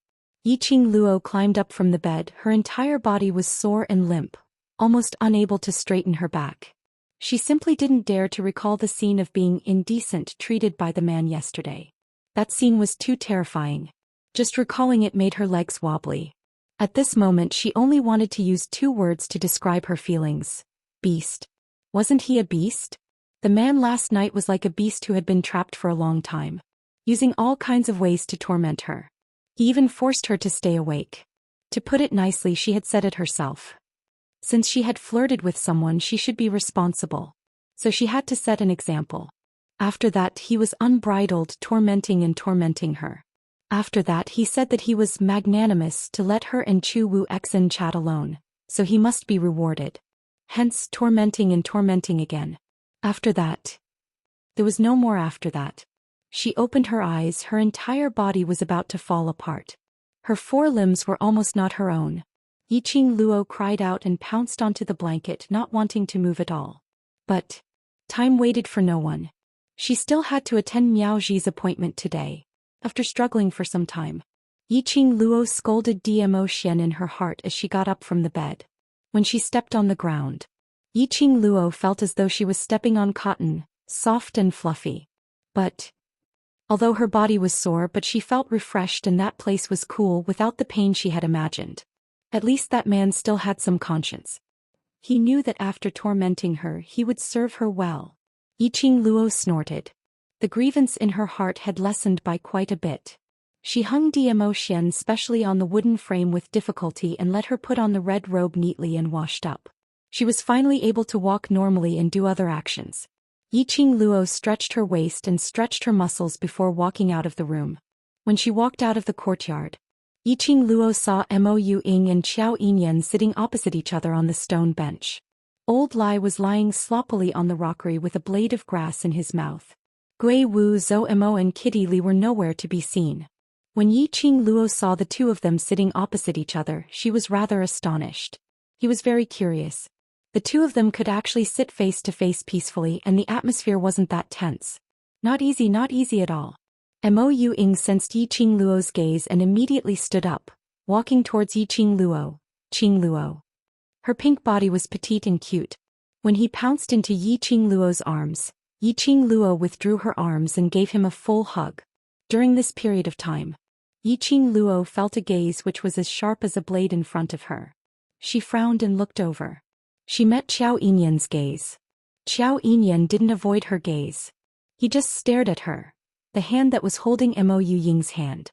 Yiqing Luo climbed up from the bed, her entire body was sore and limp, almost unable to straighten her back. She simply didn't dare to recall the scene of being indecent treated by the man yesterday. That scene was too terrifying. Just recalling it made her legs wobbly. At this moment she only wanted to use 2 words to describe her feelings. Beast. Wasn't he a beast? The man last night was like a beast who had been trapped for a long time, using all kinds of ways to torment her. He even forced her to stay awake. To put it nicely, she had said it herself. Since she had flirted with someone, she should be responsible. So she had to set an example. After that, he was unbridled, tormenting her. After that, he said that he was magnanimous to let her and Chu Wuxian chat alone, so he must be rewarded. Hence, tormenting again. After that. There was no more after that. She opened her eyes, her entire body was about to fall apart. Her 4 limbs were almost not her own. Yiqing Luo cried out and pounced onto the blanket, not wanting to move at all. But time waited for no one. She still had to attend Miao Ji's appointment today. After struggling for some time, Yiqing Luo scolded Xian in her heart as she got up from the bed. When she stepped on the ground, Yiqing Luo felt as though she was stepping on cotton, soft and fluffy. But although her body was sore, but she felt refreshed and that place was cool without the pain she had imagined. At least that man still had some conscience. He knew that after tormenting her, he would serve her well. Yiqing Luo snorted. The grievance in her heart had lessened by quite a bit. She hung Xian specially on the wooden frame with difficulty and let her put on the red robe neatly and washed up. She was finally able to walk normally and do other actions. Yiqing Luo stretched her waist and stretched her muscles before walking out of the room. When she walked out of the courtyard, Yiqing Luo saw Mo Ying and Xiao Yinyan sitting opposite each other on the stone bench. Old Lai was lying sloppily on the rockery with a blade of grass in his mouth. Gui Wu, Zhou Mo and Kitty Li were nowhere to be seen. When Yiqing Luo saw the 2 of them sitting opposite each other, she was rather astonished. He was very curious. The 2 of them could actually sit face to face peacefully and the atmosphere wasn't that tense. Not easy at all. Mo Ying sensed Yi Qing Luo's gaze and immediately stood up, walking towards Yi Qing Luo. Qing Luo. Her pink body was petite and cute. When he pounced into Yi Qing Luo's arms, Yi Qing Luo withdrew her arms and gave him a full hug. During this period of time, Yi Qing Luo felt a gaze which was as sharp as a blade in front of her. She frowned and looked over. She met Qiao Yinyan's gaze. Qiao Yinyan didn't avoid her gaze. He just stared at her, the hand that was holding Mo Ying's hand.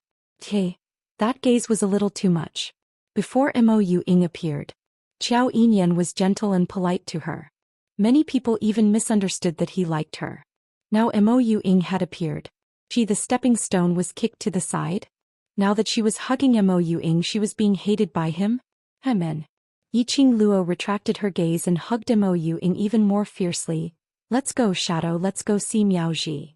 That gaze was a little too much. Before Mo Ying appeared, Qiao Yinyan was gentle and polite to her. Many people even misunderstood that he liked her. Now Mo Ying had appeared. The stepping stone was kicked to the side. Now that she was hugging Mo Ying, she was being hated by him. Amen. Yi Qing Luo retracted her gaze and hugged Mo Ying even more fiercely. Let's go, Shadow, let's go see Miaoji.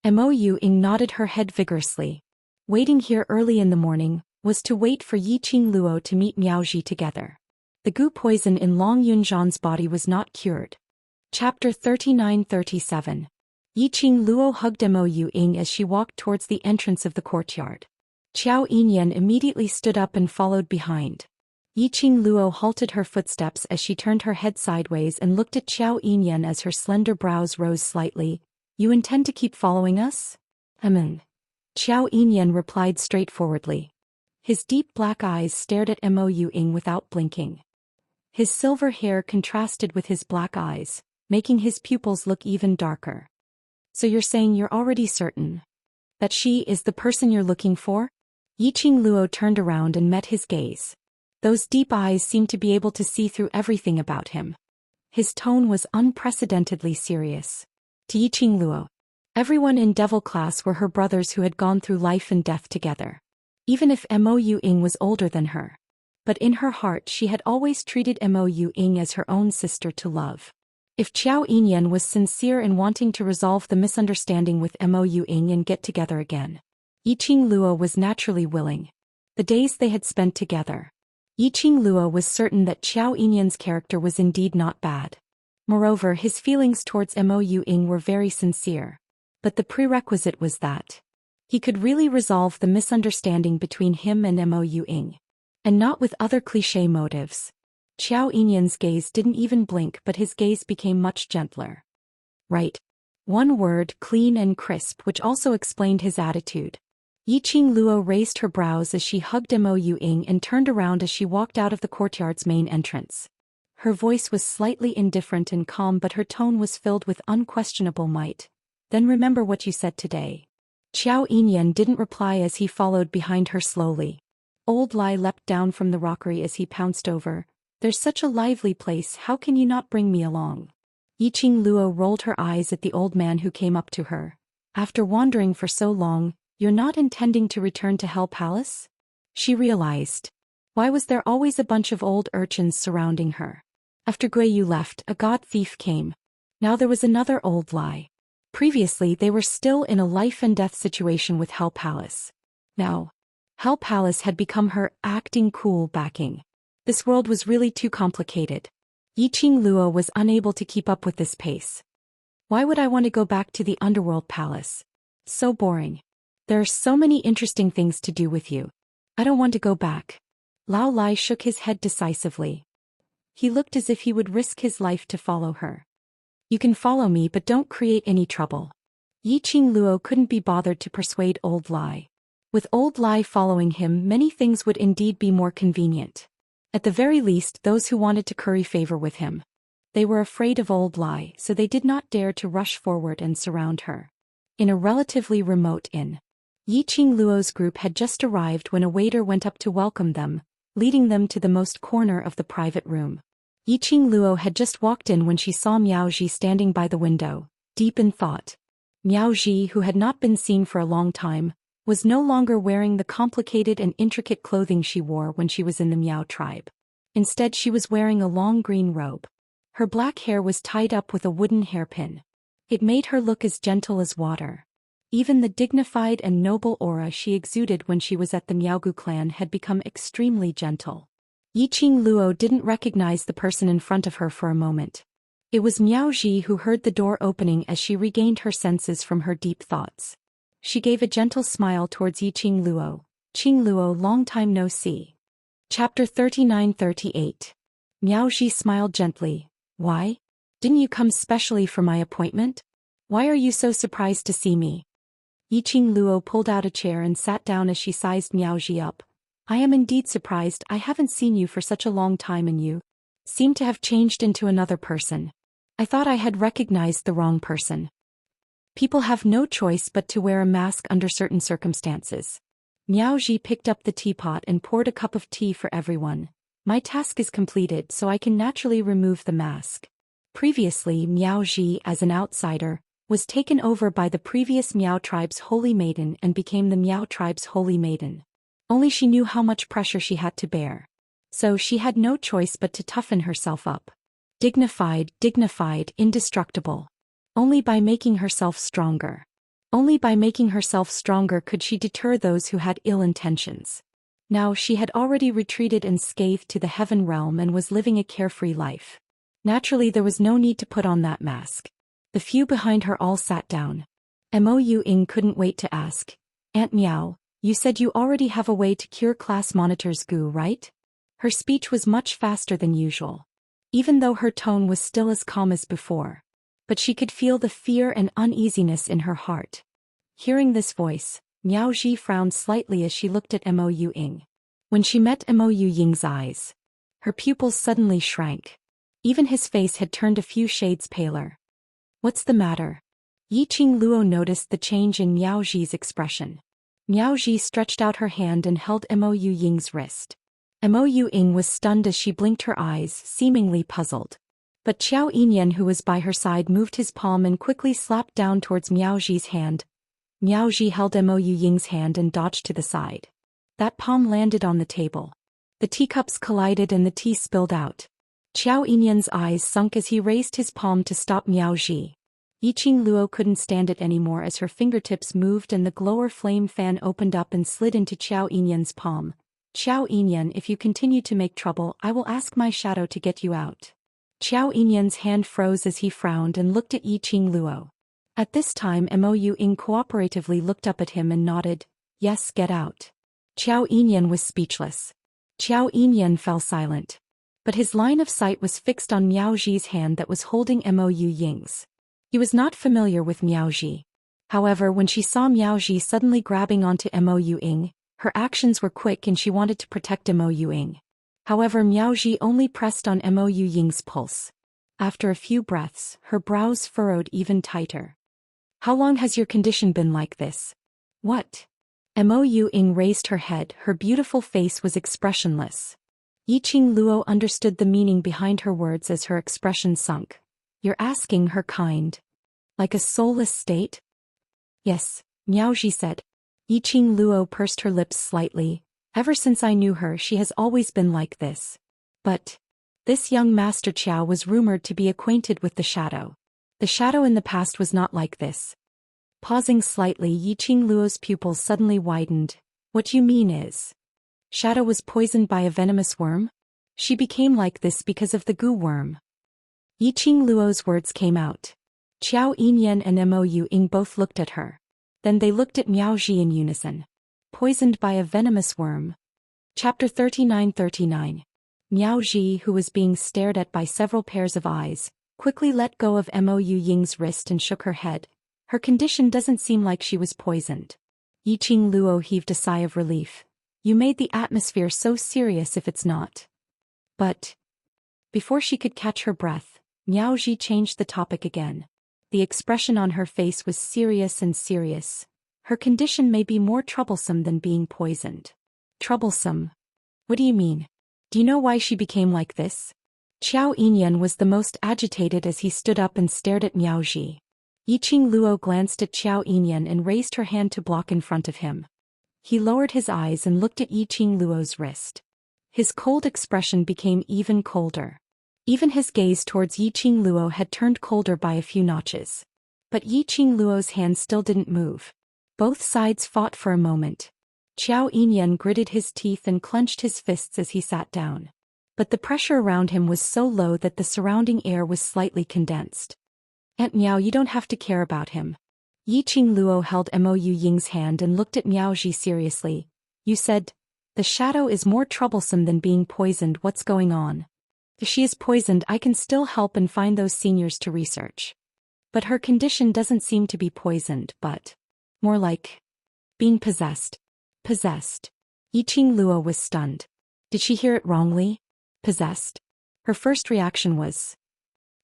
Mo Ying nodded her head vigorously. Waiting here early in the morning was to wait for Yi Qing Luo to meet Miaoji together. The goo poison in Long Yunzhan's body was not cured. Chapter 39-37. Yi Qing Luo hugged Mo Ying as she walked towards the entrance of the courtyard. Qiao Yinyan immediately stood up and followed behind. Yi Qing Luo halted her footsteps as she turned her head sideways and looked at Qiao Yinyan as her slender brows rose slightly. You intend to keep following us? Qiao Yinyan replied straightforwardly. His deep black eyes stared at Mo Ying without blinking. His silver hair contrasted with his black eyes, making his pupils look even darker. So you're saying you're already certain that she is the person you're looking for? Yi Qing Luo turned around and met his gaze. Those deep eyes seemed to be able to see through everything about him. His tone was unprecedentedly serious. To Yi Qing Luo, everyone in Devil Class were her brothers who had gone through life and death together. Even if Mo Ying was older than her. But in her heart she had always treated Mo Ying as her own sister to love. If Qiao Yinyan was sincere in wanting to resolve the misunderstanding with Mo Ying and get together again, Yi Qing Luo was naturally willing. The days they had spent together, Yi Qing Luo was certain that Qiao Yinyan's character was indeed not bad. Moreover, his feelings towards Mo Ying were very sincere. But the prerequisite was that he could really resolve the misunderstanding between him and Mo Ying. And not with other cliché motives. Qiao Yinyan's gaze didn't even blink, but his gaze became much gentler. Right. One word, clean and crisp, which also explained his attitude. Yi Qing Luo raised her brows as she hugged Mo Ying and turned around as she walked out of the courtyard's main entrance. Her voice was slightly indifferent and calm, but her tone was filled with unquestionable might. Then remember what you said today. Qiao Yinyan didn't reply as he followed behind her slowly. Old Lai leapt down from the rockery as he pounced over. There's such a lively place, how can you not bring me along? Yi Qing Luo rolled her eyes at the old man who came up to her. After wandering for so long, you're not intending to return to Hell Palace? She realized. Why was there always a bunch of old urchins surrounding her? After Guiyu left, a god thief came. Now there was another Old Lai. Previously they were still in a life and death situation with Hell Palace. Now, Hell Palace had become her acting cool backing. This world was really too complicated. Yi Qing Luo was unable to keep up with this pace. Why would I want to go back to the Underworld Palace? So boring. There are so many interesting things to do with you. I don't want to go back. Lao Lai shook his head decisively. He looked as if he would risk his life to follow her. You can follow me, but don't create any trouble. Yi Qing Luo couldn't be bothered to persuade Old Lai. With Old Lai following him, many things would indeed be more convenient. At the very least, those who wanted to curry favor with him. They were afraid of Old Lai, so they did not dare to rush forward and surround her. In a relatively remote inn, Yi Qing Luo's group had just arrived when a waiter went up to welcome them, leading them to the most corner of the private room. Yi Qing Luo had just walked in when she saw Miaoji standing by the window, deep in thought. Miaoji, who had not been seen for a long time, was no longer wearing the complicated and intricate clothing she wore when she was in the Miao tribe. Instead, she was wearing a long green robe. Her black hair was tied up with a wooden hairpin. It made her look as gentle as water. Even the dignified and noble aura she exuded when she was at the Miaogu clan had become extremely gentle. Yi Qing Luo didn't recognize the person in front of her for a moment. It was Miaoji who heard the door opening as she regained her senses from her deep thoughts. She gave a gentle smile towards Yiqing Luo. Qing Luo, long time no see. Chapter 39-38. Miao Ji smiled gently. Why? Didn't you come specially for my appointment? Why are you so surprised to see me? Yiqing Luo pulled out a chair and sat down as she sized Miao Ji up. I am indeed surprised. I haven't seen you for such a long time and you seem to have changed into another person. I thought I had recognized the wrong person. People have no choice but to wear a mask under certain circumstances. Miao Ji picked up the teapot and poured a cup of tea for everyone. My task is completed, so I can naturally remove the mask. Previously, Miao Ji, as an outsider, was taken over by the previous Miao tribe's holy maiden and became the Miao tribe's holy maiden. Only she knew how much pressure she had to bear. So she had no choice but to toughen herself up. Dignified, indestructible. Only by making herself stronger. Only by making herself stronger could she deter those who had ill intentions. Now she had already retreated unscathed to the heaven realm and was living a carefree life. Naturally, there was no need to put on that mask. The few behind her all sat down. Mo Ying couldn't wait to ask. Aunt Miao, you said you already have a way to cure class monitor's goo, right? Her speech was much faster than usual. Even though her tone was still as calm as before. But she could feel the fear and uneasiness in her heart. Hearing this voice, Miao Ji frowned slightly as she looked at Mo Ying. When she met Mo Ying's eyes, her pupils suddenly shrank. Even his face had turned a few shades paler. What's the matter? Yiqing Luo noticed the change in Miao Ji's expression. Miao Ji stretched out her hand and held Mo Ying's wrist. Mo Ying was stunned as she blinked her eyes, seemingly puzzled. But Xiao Yinyan, who was by her side, moved his palm and quickly slapped down towards Miao Ji's hand. Miao Ji held Mo Ying's hand and dodged to the side. That palm landed on the table. The teacups collided and the tea spilled out. Xiao Yinyan's eyes sunk as he raised his palm to stop Miao Ji. Yiqing Luo couldn't stand it anymore as her fingertips moved and the glower flame fan opened up and slid into Xiao Yinyan's palm. Xiao Yinyan, if you continue to make trouble, I will ask my shadow to get you out. Xiao Yinyan's hand froze as he frowned and looked at Yiqing Luo. At this time Mo Ying cooperatively looked up at him and nodded. Yes, get out. Xiao Yinyan was speechless. Xiao Yinyan fell silent. But his line of sight was fixed on Miao Ji's hand that was holding Mo Ying's. He was not familiar with Miao Ji. However, when she saw Miao Ji suddenly grabbing onto Mo Ying, her actions were quick and she wanted to protect Mo Ying. However, Miao Ji only pressed on Mo Ying's pulse. After a few breaths, her brows furrowed even tighter. How long has your condition been like this? What? Mo Ying raised her head, her beautiful face was expressionless. Yiqing Luo understood the meaning behind her words as her expression sunk. You're asking her kind. Like a soulless state? Yes, Miao Ji said. Yiqing Luo pursed her lips slightly. Ever since I knew her, she has always been like this. But this young Master Qiao was rumored to be acquainted with the shadow. The shadow in the past was not like this. Pausing slightly, Yiqing Luo's pupils suddenly widened. What you mean is, shadow was poisoned by a venomous worm? She became like this because of the goo worm. Yiqing Luo's words came out. Xiao Yinyan and Mo Ying both looked at her. Then they looked at Miao Ji in unison. Poisoned by a venomous worm. Chapter 39-39. Miao Ji, who was being stared at by several pairs of eyes, quickly let go of Mo Ying's wrist and shook her head. Her condition doesn't seem like she was poisoned. Yiqing Luo heaved a sigh of relief. You made the atmosphere so serious if it's not. But before she could catch her breath, Miao Ji changed the topic again. The expression on her face was serious and serious. Her condition may be more troublesome than being poisoned. Troublesome? What do you mean? Do you know why she became like this? Xiao Yinyan was the most agitated as he stood up and stared at Miao Ji. Yiqing Luo glanced at Xiao Yinyan and raised her hand to block in front of him. He lowered his eyes and looked at Yiqing Luo's wrist. His cold expression became even colder. Even his gaze towards Yiqing Luo had turned colder by a few notches. But Yiqing Luo's hand still didn't move. Both sides fought for a moment. Xiao Yinyan gritted his teeth and clenched his fists as he sat down. But the pressure around him was so low that the surrounding air was slightly condensed. Aunt Miao, you don't have to care about him. Yiqing Luo held Mo Ying's hand and looked at Miaoji seriously. You said, the shadow is more troublesome than being poisoned. What's going on? If she is poisoned, I can still help and find those seniors to research. But her condition doesn't seem to be poisoned, but more like being possessed. Possessed. Yiqing Luo was stunned. Did she hear it wrongly? Possessed? Her first reaction was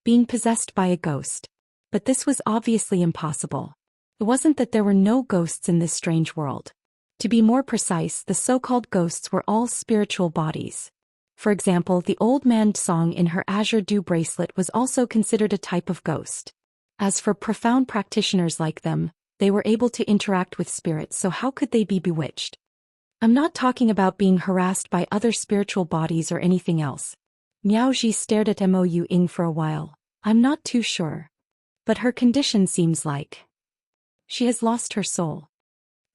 being possessed by a ghost. But this was obviously impossible. It wasn't that there were no ghosts in this strange world. To be more precise, the so-called ghosts were all spiritual bodies. For example, the old man Song in her azure dew bracelet was also considered a type of ghost. As for profound practitioners like them, they were able to interact with spirits, so how could they be bewitched? I'm not talking about being harassed by other spiritual bodies or anything else. Miaoji stared at Mo Ying for a while. I'm not too sure. But her condition seems like she has lost her soul.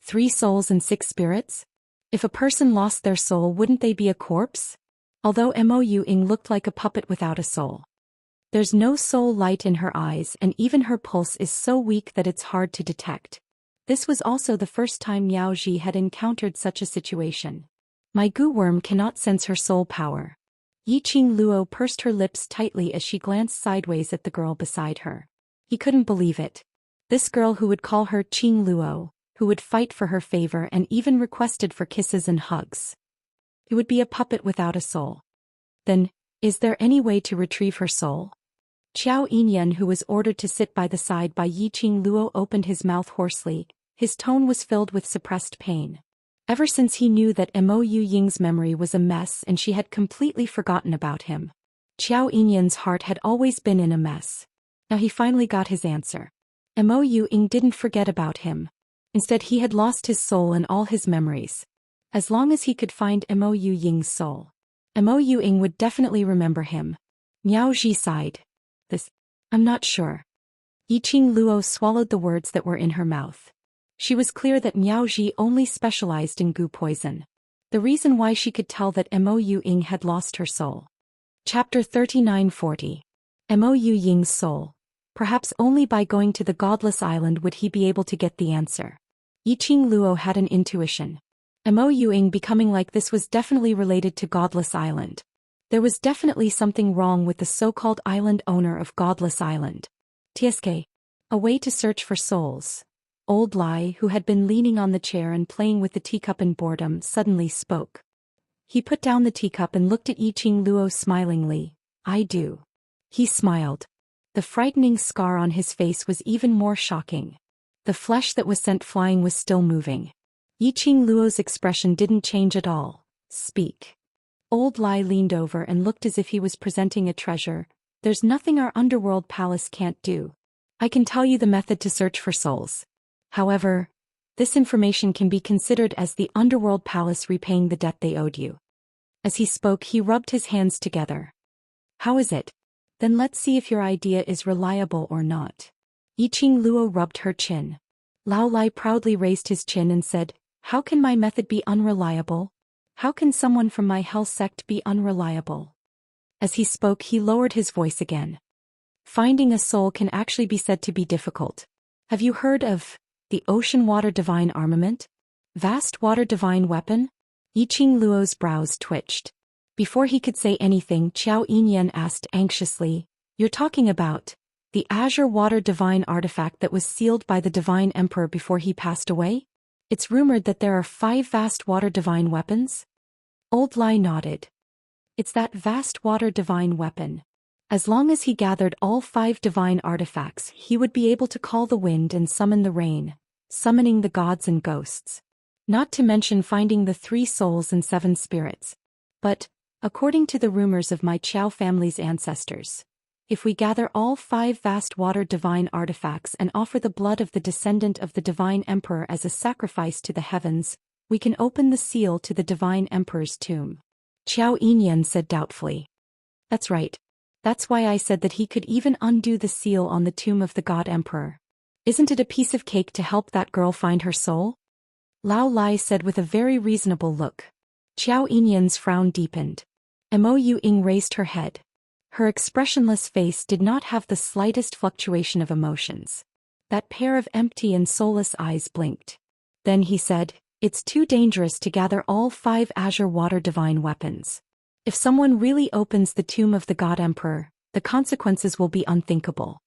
3 souls and 6 spirits? If a person lost their soul, wouldn't they be a corpse? Although Mo Ying looked like a puppet without a soul. There's no soul light in her eyes, and even her pulse is so weak that it's hard to detect. This was also the first time Miaoji had encountered such a situation. My goo worm cannot sense her soul power. Yiqing Luo pursed her lips tightly as she glanced sideways at the girl beside her. He couldn't believe it. This girl who would call her Qing Luo, who would fight for her favor and even requested for kisses and hugs. It would be a puppet without a soul. Then, is there any way to retrieve her soul? Xiao Yinyan, who was ordered to sit by the side by Yiqing Luo, opened his mouth hoarsely. His tone was filled with suppressed pain. Ever since he knew that Mo Ying's memory was a mess and she had completely forgotten about him. Xiao Yinyan's heart had always been in a mess. Now he finally got his answer. Mo Ying didn't forget about him. Instead, he had lost his soul and all his memories. As long as he could find Mo Ying's soul, Mo Ying would definitely remember him. Miaoji sighed. I'm not sure. Yiqing Luo swallowed the words that were in her mouth. She was clear that Miaoji only specialized in goo poison. The reason why she could tell that Mo Ying had lost her soul. Chapter 39-40. Mo Ying's soul. Perhaps only by going to the Godless Island would he be able to get the answer. Yiqing Luo had an intuition. Mo Ying becoming like this was definitely related to Godless Island. There was definitely something wrong with the so-called island owner of Godless Island. TSK. A way to search for souls. Old Lai, who had been leaning on the chair and playing with the teacup in boredom, suddenly spoke. He put down the teacup and looked at Yiqing Luo smilingly. I do. He smiled. The frightening scar on his face was even more shocking. The flesh that was sent flying was still moving. Yiqing Luo's expression didn't change at all. Speak. Old Lai leaned over and looked as if he was presenting a treasure. There's nothing our underworld palace can't do. I can tell you the method to search for souls. However, this information can be considered as the underworld palace repaying the debt they owed you. As he spoke, he rubbed his hands together. How is it? Then let's see if your idea is reliable or not. Yiqing Luo rubbed her chin. Lao Lai proudly raised his chin and said, how can my method be unreliable? How can someone from my hell sect be unreliable? As he spoke, he lowered his voice again. Finding a soul can actually be said to be difficult. Have you heard of the ocean water divine armament? Vast water divine weapon? Yiqing Luo's brows twitched. Before he could say anything, Xiao Yinyan asked anxiously, you're talking about the azure water divine artifact that was sealed by the divine emperor before he passed away? It's rumored that there are 5 vast water divine weapons? Old Lai nodded. It's that vast water divine weapon. As long as he gathered all 5 divine artifacts, he would be able to call the wind and summon the rain, summoning the gods and ghosts. Not to mention finding the 3 souls and 7 spirits. But, according to the rumors of my Qiao family's ancestors, if we gather all 5 vast water divine artifacts and offer the blood of the descendant of the divine emperor as a sacrifice to the heavens, we can open the seal to the divine emperor's tomb. Xiao Yinyan said doubtfully. That's right. That's why I said that he could even undo the seal on the tomb of the god emperor. Isn't it a piece of cake to help that girl find her soul? Lao Lai said with a very reasonable look. Xiao Yinyan's frown deepened. Mo Ying raised her head. Her expressionless face did not have the slightest fluctuation of emotions. that pair of empty and soulless eyes blinked. Then he said, "It's too dangerous to gather all 5 azure water divine weapons. If someone really opens the tomb of the God Emperor, the consequences will be unthinkable."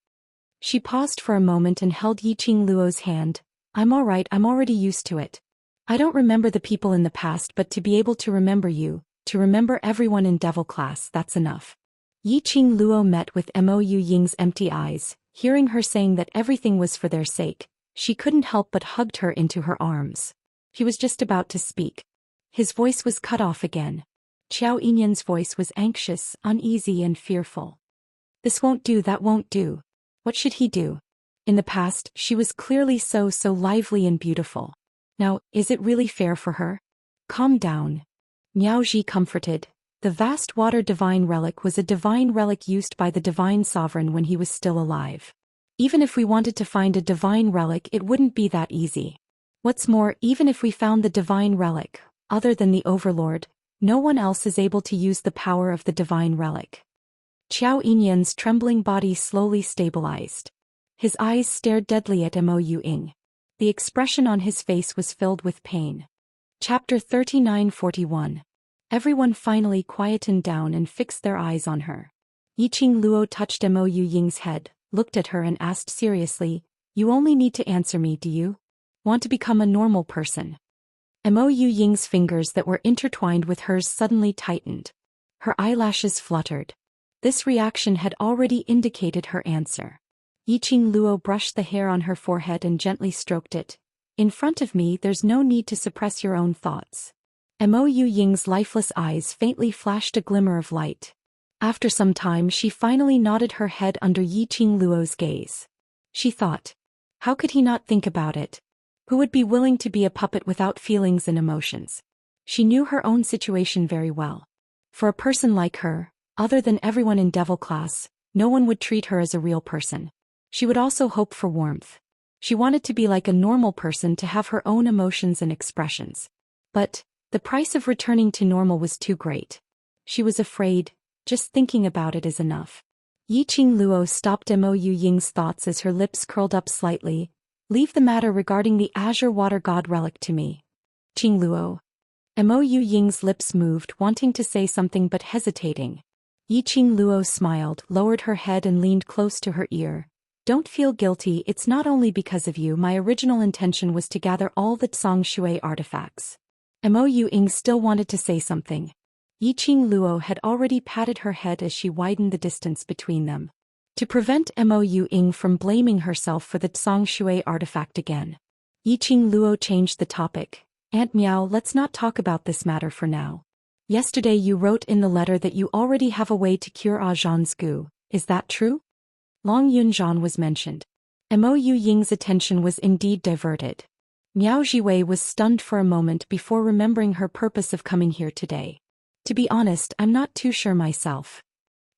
She paused for a moment and held Yiqing Luo's hand. "I'm all right, I'm already used to it. I don't remember the people in the past, but to be able to remember you, to remember everyone in Devil class, that's enough." Yiqing Luo met with Mo Ying's empty eyes. Hearing her saying that everything was for their sake, she couldn't help but hugged her into her arms. He was just about to speak. His voice was cut off again. Xiao Yinyan's voice was anxious, uneasy and fearful. This won't do, that won't do. What should he do? In the past, she was clearly so lively and beautiful. Now, is it really fair for her? Calm down. Miao Ji comforted. The vast water divine relic was a divine relic used by the divine sovereign when he was still alive. Even if we wanted to find a divine relic, it wouldn't be that easy. What's more, even if we found the divine relic, other than the Overlord, no one else is able to use the power of the divine relic. Xiao Yinyan's trembling body slowly stabilized. His eyes stared deadly at Mo Ying. The expression on his face was filled with pain. Chapter 39-41. Everyone finally quietened down and fixed their eyes on her. Yiqing Luo touched Mo Ying's head, looked at her and asked seriously, "You only need to answer me, do you? Want to become a normal person?" Mo Ying's fingers that were intertwined with hers suddenly tightened. Her eyelashes fluttered. This reaction had already indicated her answer. Yiqing Luo brushed the hair on her forehead and gently stroked it. "In front of me, there's no need to suppress your own thoughts." Mo Ying's lifeless eyes faintly flashed a glimmer of light. After some time, she finally nodded her head under Yiqing Luo's gaze. She thought, how could he not think about it? Who would be willing to be a puppet without feelings and emotions? She knew her own situation very well. For a person like her, other than everyone in Devil class, no one would treat her as a real person. She would also hope for warmth. She wanted to be like a normal person, to have her own emotions and expressions. But the price of returning to normal was too great. She was afraid. Just thinking about it is enough. Yiqing Luo stopped Mo Ying's thoughts as her lips curled up slightly. "Leave the matter regarding the Azure Water God relic to me." Yiqing Luo. Mo Ying's lips moved, wanting to say something but hesitating. Yiqing Luo smiled, lowered her head and leaned close to her ear. "Don't feel guilty, it's not only because of you. My original intention was to gather all the Xianxia artifacts." Mo Ying still wanted to say something. Yiqing Luo had already patted her head as she widened the distance between them. To prevent Mo Ying from blaming herself for the Xianxia artifact again, Yiqing Luo changed the topic. "Aunt Miao, let's not talk about this matter for now. Yesterday you wrote in the letter that you already have a way to cure Zhan's goo. Is that true?" Long Yunzhan was mentioned. Mo Ying's attention was indeed diverted. Miao Jiwei was stunned for a moment before remembering her purpose of coming here today. "To be honest, I'm not too sure myself."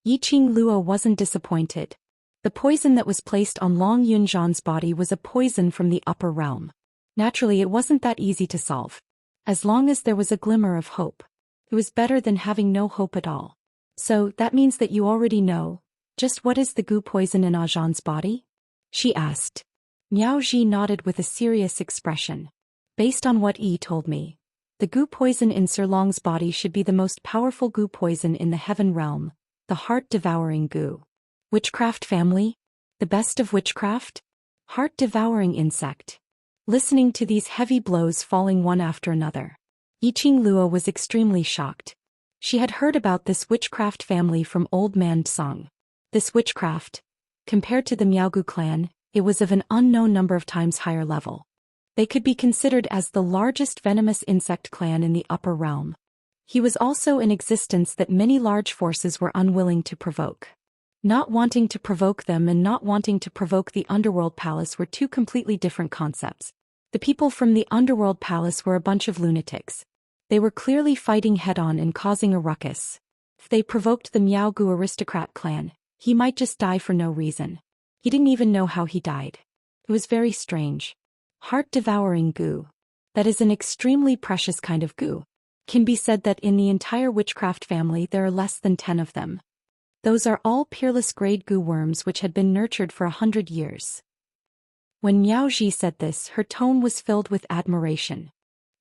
Yiqing Luo wasn't disappointed. The poison that was placed on Long Yunzhan's body was a poison from the upper realm. Naturally, it wasn't that easy to solve. As long as there was a glimmer of hope, it was better than having no hope at all. "So, that means that you already know just what is the goo poison in Zhan's body?" she asked. Miao Ji nodded with a serious expression. "Based on what Yi told me, the goo poison in Sir Long's body should be the most powerful goo poison in the heaven realm, the heart-devouring goo. Witchcraft family? The best of witchcraft? Heart-devouring insect." Listening to these heavy blows falling one after another, Yiqing Luo was extremely shocked. She had heard about this witchcraft family from Old Man Tsang. This witchcraft, compared to the Miaogu clan, it was of an unknown number of times higher level. They could be considered as the largest venomous insect clan in the upper realm. He was also in existence that many large forces were unwilling to provoke. Not wanting to provoke them and not wanting to provoke the Underworld Palace were two completely different concepts. The people from the Underworld Palace were a bunch of lunatics. They were clearly fighting head-on and causing a ruckus. If they provoked the Miaogu aristocrat clan, he might just die for no reason. He didn't even know how he died. It was very strange. Heart-devouring goo. That is an extremely precious kind of goo. Can be said that in the entire witchcraft family there are less than 10 of them. Those are all peerless grade goo worms which had been nurtured for 100 years. When Miao Ji said this, her tone was filled with admiration.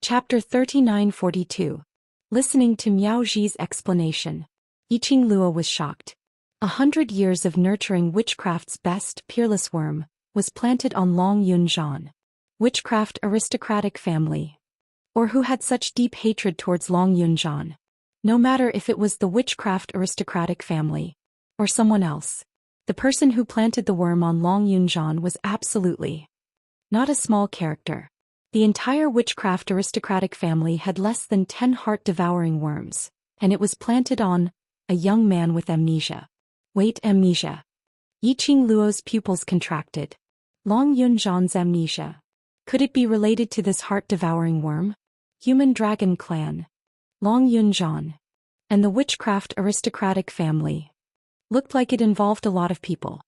Chapter 3942. Listening to Miao Ji's explanation, Yiqing Luo was shocked. 100 years of nurturing witchcraft's best, peerless worm, was planted on Long Yunzhan. Witchcraft aristocratic family. Or who had such deep hatred towards Long Yunzhan? No matter if it was the witchcraft aristocratic family, or someone else. The person who planted the worm on Long Yunzhan was absolutely not a small character. The entire witchcraft aristocratic family had less than 10 heart-devouring worms, and it was planted on a young man with amnesia. Wait, amnesia. Yiqing Luo's pupils contracted. Long Yunzhan's amnesia. Could it be related to this heart-devouring worm? Human Dragon Clan. Long Yunzhan. And the witchcraft aristocratic family. Looked like it involved a lot of people.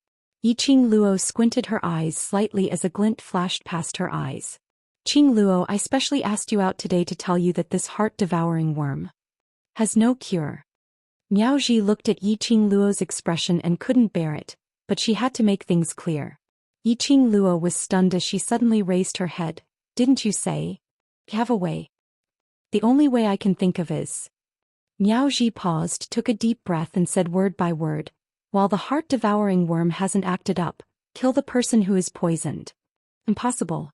Yiqing Luo squinted her eyes slightly as a glint flashed past her eyes. Qing Luo, I specially asked you out today to tell you that this heart-devouring worm has no cure. Miao Ji looked at Yiqing Luo's expression and couldn't bear it, but she had to make things clear. Yiqing Luo was stunned as she suddenly raised her head. Didn't you say? Have a way. The only way I can think of is. Miao Ji paused, took a deep breath and said word by word, while the heart-devouring worm hasn't acted up, kill the person who is poisoned. Impossible.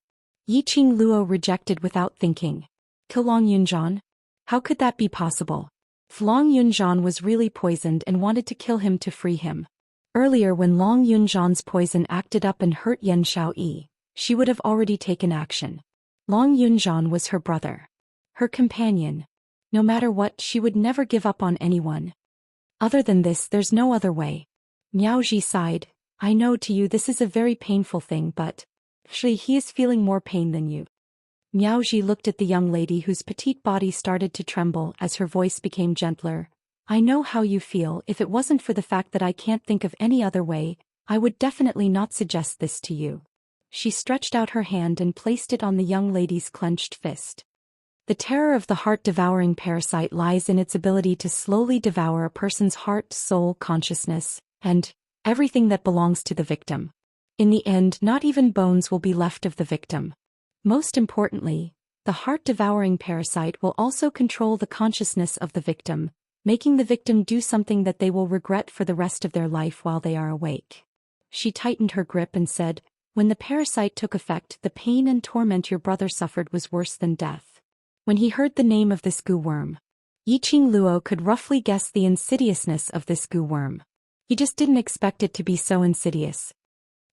Yiqing Luo rejected without thinking. Kill Long Yunzhan? How could that be possible? If Long Yunzhan was really poisoned and wanted to kill him to free him. Earlier when Long Yunzhan's poison acted up and hurt Yan Xiaoyi, she would have already taken action. Long Yunzhan was her brother. Her companion. No matter what, she would never give up on anyone. Other than this, there's no other way. Miao Ji sighed. I know to you this is a very painful thing, but actually he is feeling more pain than you. Miao Ji looked at the young lady whose petite body started to tremble as her voice became gentler. I know how you feel. If it wasn't for the fact that I can't think of any other way, I would definitely not suggest this to you. She stretched out her hand and placed it on the young lady's clenched fist. The terror of the heart-devouring parasite lies in its ability to slowly devour a person's heart, soul, consciousness, and everything that belongs to the victim. In the end, not even bones will be left of the victim. Most importantly, the heart-devouring parasite will also control the consciousness of the victim, making the victim do something that they will regret for the rest of their life while they are awake. She tightened her grip and said, when the parasite took effect, the pain and torment your brother suffered was worse than death. When he heard the name of this goo worm, Yiqing Luo could roughly guess the insidiousness of this goo worm. He just didn't expect it to be so insidious.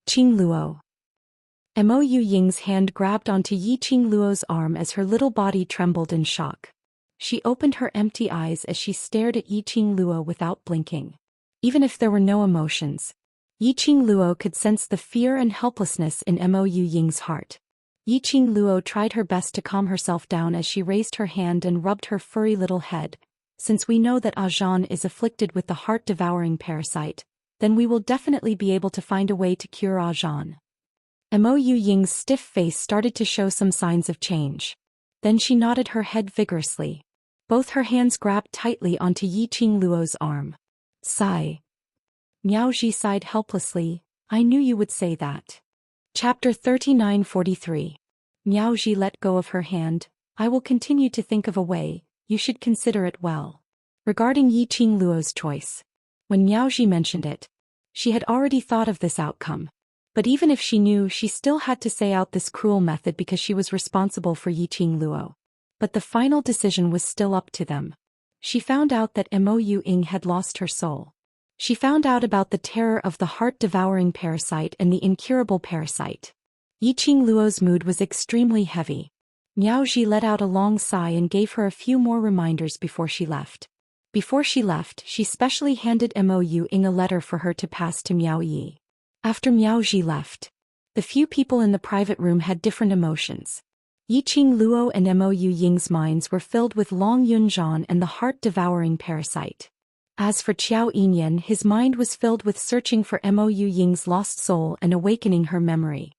Qing Luo. Mo Ying's hand grabbed onto Yiqing Luo's arm as her little body trembled in shock. She opened her empty eyes as she stared at Yiqing Luo without blinking. Even if there were no emotions, Yiqing Luo could sense the fear and helplessness in Mo Ying's heart. Yiqing Luo tried her best to calm herself down as she raised her hand and rubbed her furry little head. Since we know that Zhan is afflicted with the heart-devouring parasite, then we will definitely be able to find a way to cure Zhan. Mo Ying's stiff face started to show some signs of change. Then she nodded her head vigorously. Both her hands grabbed tightly onto Yiqing Luo's arm. Sigh. Miao Ji sighed helplessly. I knew you would say that. Chapter 3943. Miao Ji let go of her hand. I will continue to think of a way, you should consider it well. Regarding Yiqing Luo's choice. When Miao Ji mentioned it, she had already thought of this outcome. But even if she knew, she still had to say out this cruel method because she was responsible for Yiqing Luo. But the final decision was still up to them. She found out that Mo Ying had lost her soul. She found out about the terror of the heart-devouring parasite and the incurable parasite. Yiqing Luo's mood was extremely heavy. Miao Ji let out a long sigh and gave her a few more reminders before she left. Before she left, she specially handed Mo Ying a letter for her to pass to Miao Yi. After Miao Ji left, the few people in the private room had different emotions. Yiqing Luo and Mo Ying's minds were filled with Long Yunzhan and the heart-devouring parasite. As for Qiao Yinyan, his mind was filled with searching for Mo Ying's lost soul and awakening her memory.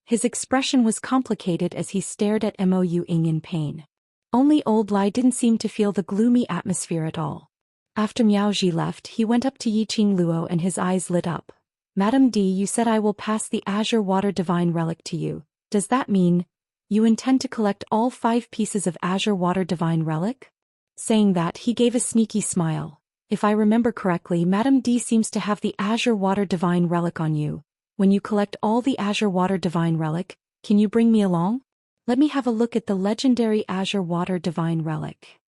His expression was complicated as he stared at Mo Ying in pain. Only Old Lai didn't seem to feel the gloomy atmosphere at all. After Miao Ji left, he went up to Yiqing Luo and his eyes lit up. Madam D, you said I will pass the Azure Water Divine Relic to you. Does that mean you intend to collect all 5 pieces of Azure Water Divine Relic? Saying that, he gave a sneaky smile. If I remember correctly, Madam D seems to have the Azure Water Divine Relic on you. When you collect all the Azure Water Divine Relic, can you bring me along? Let me have a look at the legendary Azure Water Divine Relic.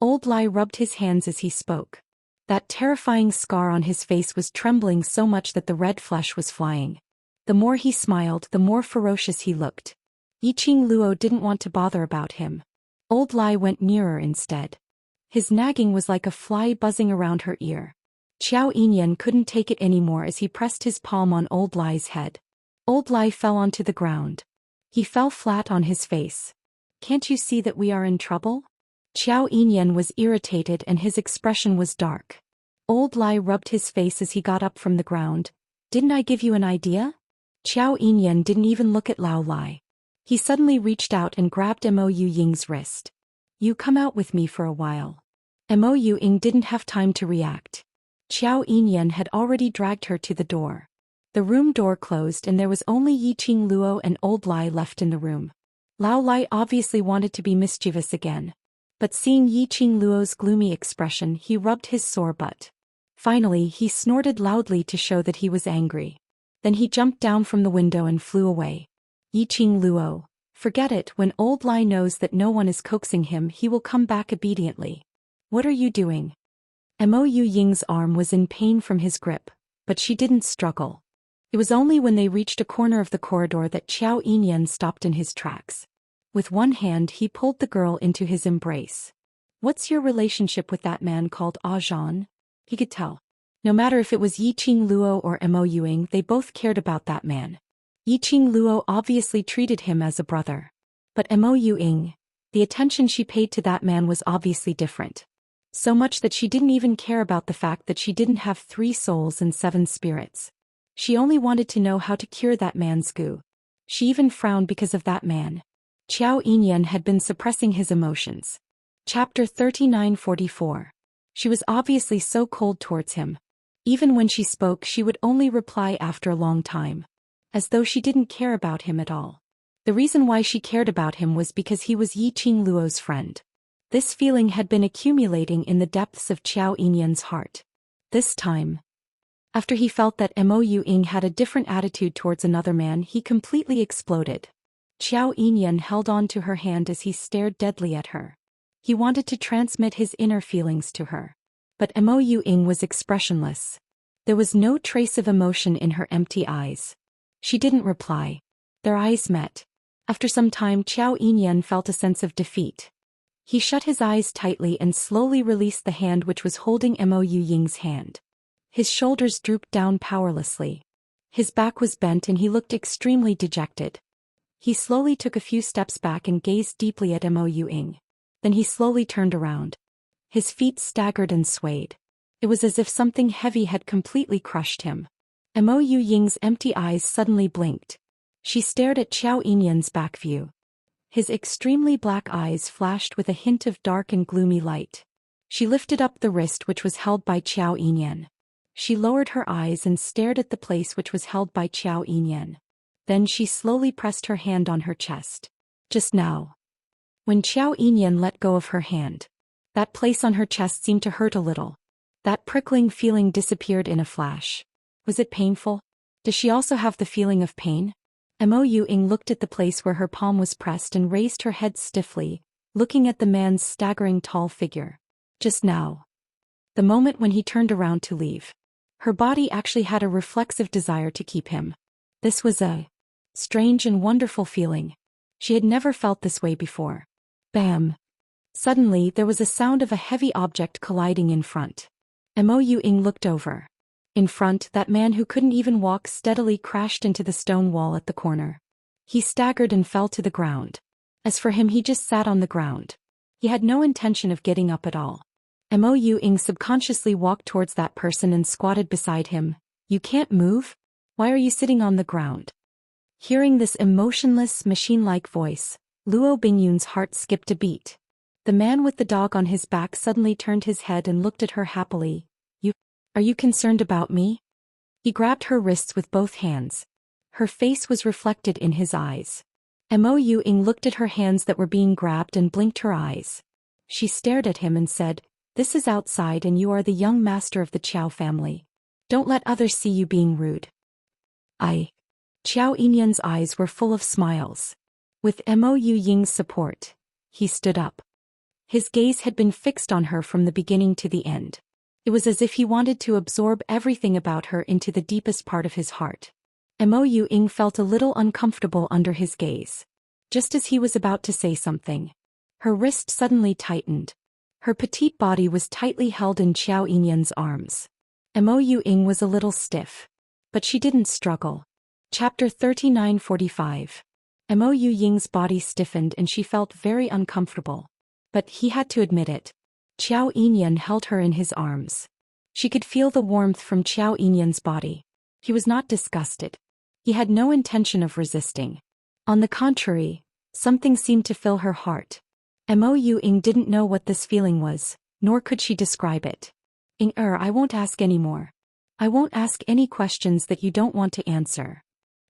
Old Lai rubbed his hands as he spoke. That terrifying scar on his face was trembling so much that the red flesh was flying. The more he smiled, the more ferocious he looked. Yiqing Luo didn't want to bother about him. Old Lai went nearer instead. His nagging was like a fly buzzing around her ear. Xiao Yinyan couldn't take it anymore as he pressed his palm on Old Lai's head. Old Lai fell onto the ground. He fell flat on his face. Can't you see that we are in trouble? Xiao Yinyan was irritated and his expression was dark. Old Lai rubbed his face as he got up from the ground. Didn't I give you an idea? Xiao Yinyan didn't even look at Lao Lai. He suddenly reached out and grabbed Mo Ying's wrist. You come out with me for a while. Mo Ying didn't have time to react. Xiao Yinyan had already dragged her to the door. The room door closed and there was only Yiqing Luo and Old Lai left in the room. Lao Lai obviously wanted to be mischievous again. But seeing Yiqing Luo's gloomy expression, he rubbed his sore butt. Finally, he snorted loudly to show that he was angry. Then he jumped down from the window and flew away. Yiqing Luo, forget it, when Old Lai knows that no one is coaxing him, he will come back obediently. What are you doing? Mo Ying's arm was in pain from his grip, but she didn't struggle. It was only when they reached a corner of the corridor that Xiao Yinyan stopped in his tracks. With one hand he pulled the girl into his embrace. What's your relationship with that man called Zhan? He could tell. No matter if it was Yiqing Luo or Mo Ying, they both cared about that man. Yiqing Luo obviously treated him as a brother. But Mo Ying, the attention she paid to that man was obviously different. So much that she didn't even care about the fact that she didn't have 3 souls and 7 spirits. She only wanted to know how to cure that man's goo. She even frowned because of that man. Xiao Yinyan had been suppressing his emotions. Chapter 39-44. She was obviously so cold towards him. Even when she spoke, she would only reply after a long time. As though she didn't care about him at all. The reason why she cared about him was because he was Yiqing Luo's friend. This feeling had been accumulating in the depths of Xiao Yinyan's heart. This time, after he felt that Mo Ying had a different attitude towards another man, he completely exploded. Xiao Yinyan held on to her hand as he stared deadly at her. He wanted to transmit his inner feelings to her. But Mo Ying was expressionless. There was no trace of emotion in her empty eyes. She didn't reply. Their eyes met. After some time, Xiao Yinyan felt a sense of defeat. He shut his eyes tightly and slowly released the hand which was holding Mo Ying's hand. His shoulders drooped down powerlessly. His back was bent and he looked extremely dejected. He slowly took a few steps back and gazed deeply at Mo Ying. Then he slowly turned around. His feet staggered and swayed. It was as if something heavy had completely crushed him. Mo Ying's empty eyes suddenly blinked. She stared at Xiao Yinyan's back view. His extremely black eyes flashed with a hint of dark and gloomy light. She lifted up the wrist which was held by Xiao Yinyan. She lowered her eyes and stared at the place which was held by Xiao Yinyan. Then she slowly pressed her hand on her chest. Just now. When Xiao Yinyan let go of her hand, that place on her chest seemed to hurt a little. That prickling feeling disappeared in a flash. Was it painful? Does she also have the feeling of pain? Mo Ying looked at the place where her palm was pressed and raised her head stiffly, looking at the man's staggering tall figure. Just now. The moment when he turned around to leave. Her body actually had a reflexive desire to keep him. This was a strange and wonderful feeling. She had never felt this way before. Bam! Suddenly there was a sound of a heavy object colliding in front. Mo Ying looked over. In front, that man who couldn't even walk steadily crashed into the stone wall at the corner. He staggered and fell to the ground. As for him, he just sat on the ground. He had no intention of getting up at all. Mo Ying subconsciously walked towards that person and squatted beside him. You can't move? Why are you sitting on the ground? Hearing this emotionless, machine-like voice, Luo Bingyun's heart skipped a beat. The man with the dog on his back suddenly turned his head and looked at her happily. Are you concerned about me? He grabbed her wrists with both hands. Her face was reflected in his eyes. Mo Ying looked at her hands that were being grabbed and blinked her eyes. She stared at him and said, "This is outside and you are the young master of the Qiao family. Don't let others see you being rude." Qiao Yinyan's eyes were full of smiles. With Mo Ying's support, he stood up. His gaze had been fixed on her from the beginning to the end. It was as if he wanted to absorb everything about her into the deepest part of his heart. Mo Ying felt a little uncomfortable under his gaze. Just as he was about to say something, her wrist suddenly tightened. Her petite body was tightly held in Qiao Yinyan's arms. Mo Ying was a little stiff, but she didn't struggle. Chapter 39:45. Mo Ying's body stiffened and she felt very uncomfortable. But he had to admit it. Qiao Yinyan held her in his arms. She could feel the warmth from Qiao Yinyan's body. He was not disgusted. He had no intention of resisting. On the contrary, something seemed to fill her heart. Mo Ying didn't know what this feeling was, nor could she describe it. I won't ask any more. I won't ask any questions that you don't want to answer."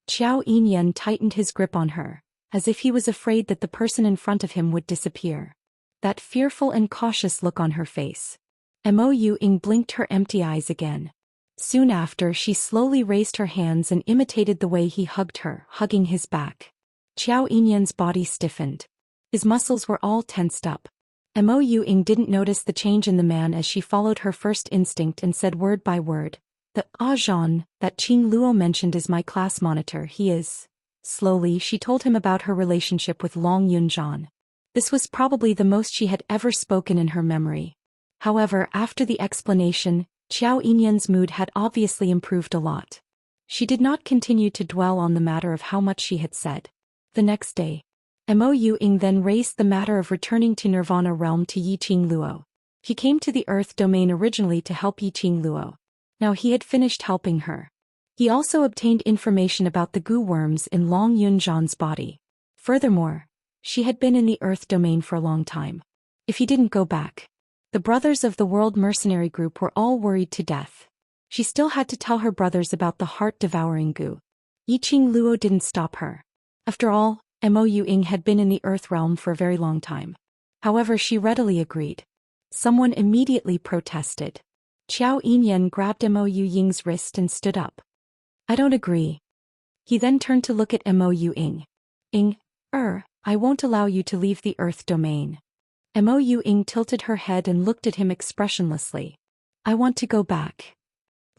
Qiao Yinyan tightened his grip on her, as if he was afraid that the person in front of him would disappear. That fearful and cautious look on her face. Mo Ying blinked her empty eyes again. Soon after, she slowly raised her hands and imitated the way he hugged her, hugging his back. Qiao Yinyan's body stiffened. His muscles were all tensed up. Mo Ying didn't notice the change in the man as she followed her first instinct and said word by word, "The Zhang that Qing Luo mentioned is my class monitor. He is." Slowly, she told him about her relationship with Long Yunzhan. This was probably the most she had ever spoken in her memory. However, after the explanation, Qiao Yinyan's mood had obviously improved a lot. She did not continue to dwell on the matter of how much she had said. The next day, Mo Ying then raised the matter of returning to Nirvana realm to Yiqing Luo. He came to the Earth domain originally to help Yiqing Luo. Now he had finished helping her. He also obtained information about the goo worms in Long Yunzhan's body. Furthermore, she had been in the Earth domain for a long time. If he didn't go back, the brothers of the World Mercenary Group were all worried to death. She still had to tell her brothers about the heart-devouring goo. Yiqing Luo didn't stop her. After all, Mo Ying had been in the Earth realm for a very long time. However, she readily agreed. Someone immediately protested. Qiao Yinyan grabbed Mo Ying's wrist and stood up. "I don't agree." He then turned to look at Mo Ying. I won't allow you to leave the Earth domain." Mo Ying tilted her head and looked at him expressionlessly. "I want to go back."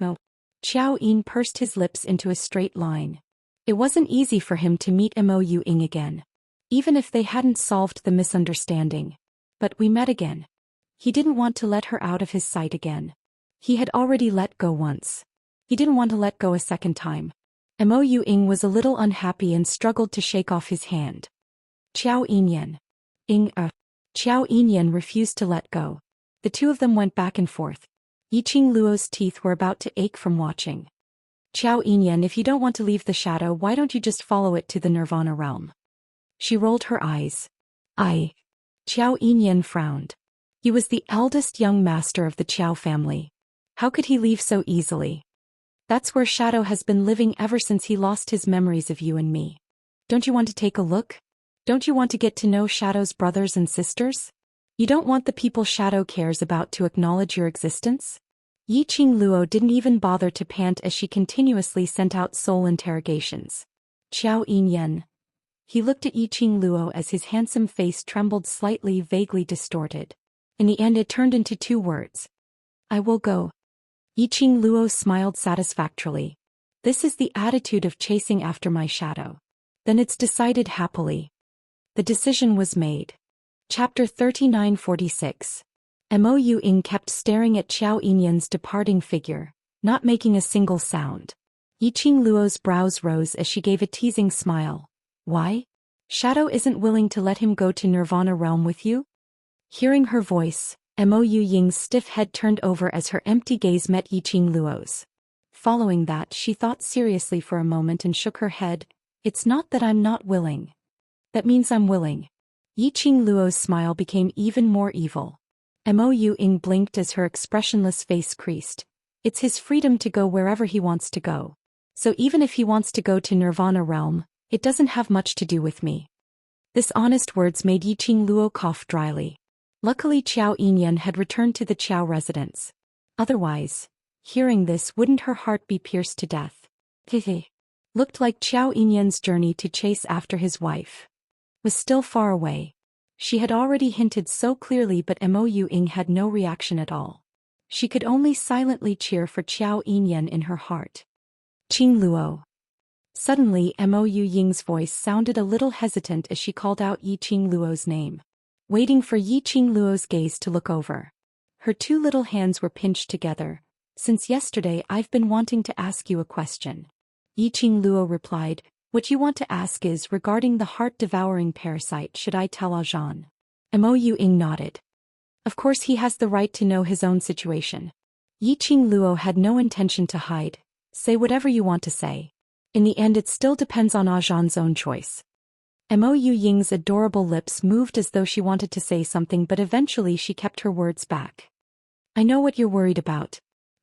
"No." Qiao Yin pursed his lips into a straight line. It wasn't easy for him to meet Mo Ying again, even if they hadn't solved the misunderstanding. But we met again. He didn't want to let her out of his sight again. He had already let go once. He didn't want to let go a second time. Mo Ying was a little unhappy and struggled to shake off his hand. Qiao Yinyan. Qiao Yinyan refused to let go. The two of them went back and forth. Yiqing Luo's teeth were about to ache from watching. "Qiao Yinyan, if you don't want to leave the shadow, why don't you just follow it to the Nirvana realm?" She rolled her eyes. Qiao Yinyan frowned. He was the eldest young master of the Qiao family. How could he leave so easily? "That's where Shadow has been living ever since he lost his memories of you and me. Don't you want to take a look? Don't you want to get to know Shadow's brothers and sisters? You don't want the people Shadow cares about to acknowledge your existence?" Yiqing Luo didn't even bother to pant as she continuously sent out soul interrogations. "Qiao Yinyan." He looked at Yiqing Luo as his handsome face trembled slightly, vaguely distorted. In the end it turned into two words. "I will go." Yiqing Luo smiled satisfactorily. "This is the attitude of chasing after my shadow. Then it's decided happily." The decision was made. Chapter 39:46. Mo Ying kept staring at Qiao Yinyan's departing figure, not making a single sound. Yiqing Luo's brows rose as she gave a teasing smile. "Why? Shadow isn't willing to let him go to Nirvana realm with you?" Hearing her voice, Mo Ying's stiff head turned over as her empty gaze met Yiqing Luo's. Following that, she thought seriously for a moment and shook her head. "It's not that I'm not willing. That means I'm willing." Yiqing Luo's smile became even more evil. Mo Ying blinked as her expressionless face creased. It's his freedom to go wherever he wants to go. So even if he wants to go to Nirvana realm, it doesn't have much to do with me. This honest words made Yiqing Luo cough dryly. Luckily Qiao Yinyan had returned to the Qiao residence. Otherwise, hearing this wouldn't her heart be pierced to death. Hehe. Looked like Qiao Yinyan's journey to chase after his wife was still far away. She had already hinted so clearly, but Mo Ying had no reaction at all. She could only silently cheer for Qiao Yinyan in her heart. Qing Luo. Suddenly Mo Ying's voice sounded a little hesitant as she called out Yiqing Luo's name. Waiting for Yiqing Luo's gaze to look over. Her two little hands were pinched together. Since yesterday I've been wanting to ask you a question. Yiqing Luo replied, what you want to ask is regarding the heart-devouring parasite. Should I tell Zhan? Mo Ying nodded. Of course he has the right to know his own situation. Yiqing Luo had no intention to hide. Say whatever you want to say. In the end it still depends on Zhan's own choice. Mo Ying's adorable lips moved as though she wanted to say something, but eventually she kept her words back. I know what you're worried about.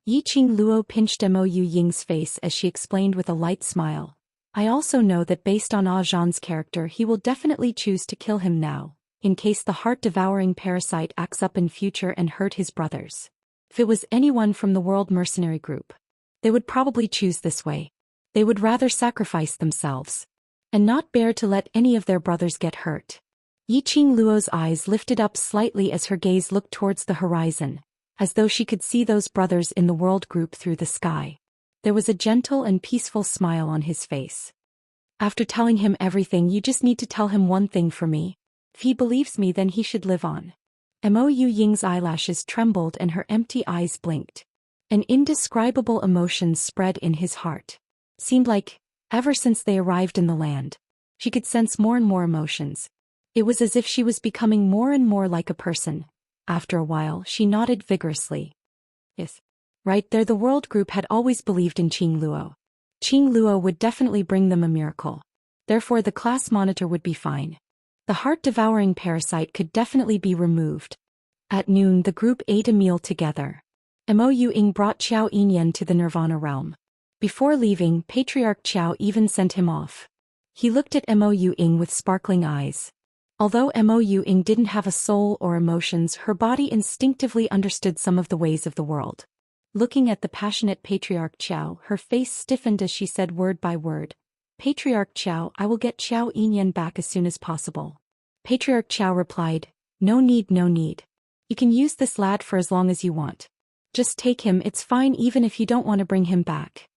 Yiqing Luo pinched Mo Ying's face as she explained with a light smile. I also know that based on Zhan's character he will definitely choose to kill him now, in case the heart-devouring parasite acts up in future and hurt his brothers. If it was anyone from the World Mercenary Group, they would probably choose this way. They would rather sacrifice themselves and not bear to let any of their brothers get hurt. Yiqing Luo's eyes lifted up slightly as her gaze looked towards the horizon, as though she could see those brothers in the world group through the sky. There was a gentle and peaceful smile on his face. After telling him everything, you just need to tell him one thing for me. If he believes me, then he should live on. Mo Ying's eyelashes trembled and her empty eyes blinked. An indescribable emotion spread in his heart. Seemed like, ever since they arrived in the land, she could sense more and more emotions. It was as if she was becoming more and more like a person. After a while, she nodded vigorously. Yes. Right there, the world group had always believed in Qing Luo. Qing Luo would definitely bring them a miracle. Therefore the class monitor would be fine. The heart-devouring parasite could definitely be removed. At noon the group ate a meal together. Mo Ying brought Qiao Yinyan to the Nirvana realm. Before leaving, Patriarch Qiao even sent him off. He looked at Mo Ying with sparkling eyes. Although Mo Ying didn't have a soul or emotions, her body instinctively understood some of the ways of the world. Looking at the passionate Patriarch Qiao, her face stiffened as she said word by word, Patriarch Qiao, I will get Qiao Yinyan back as soon as possible. Patriarch Qiao replied, no need, no need. You can use this lad for as long as you want. Just take him, it's fine even if you don't want to bring him back.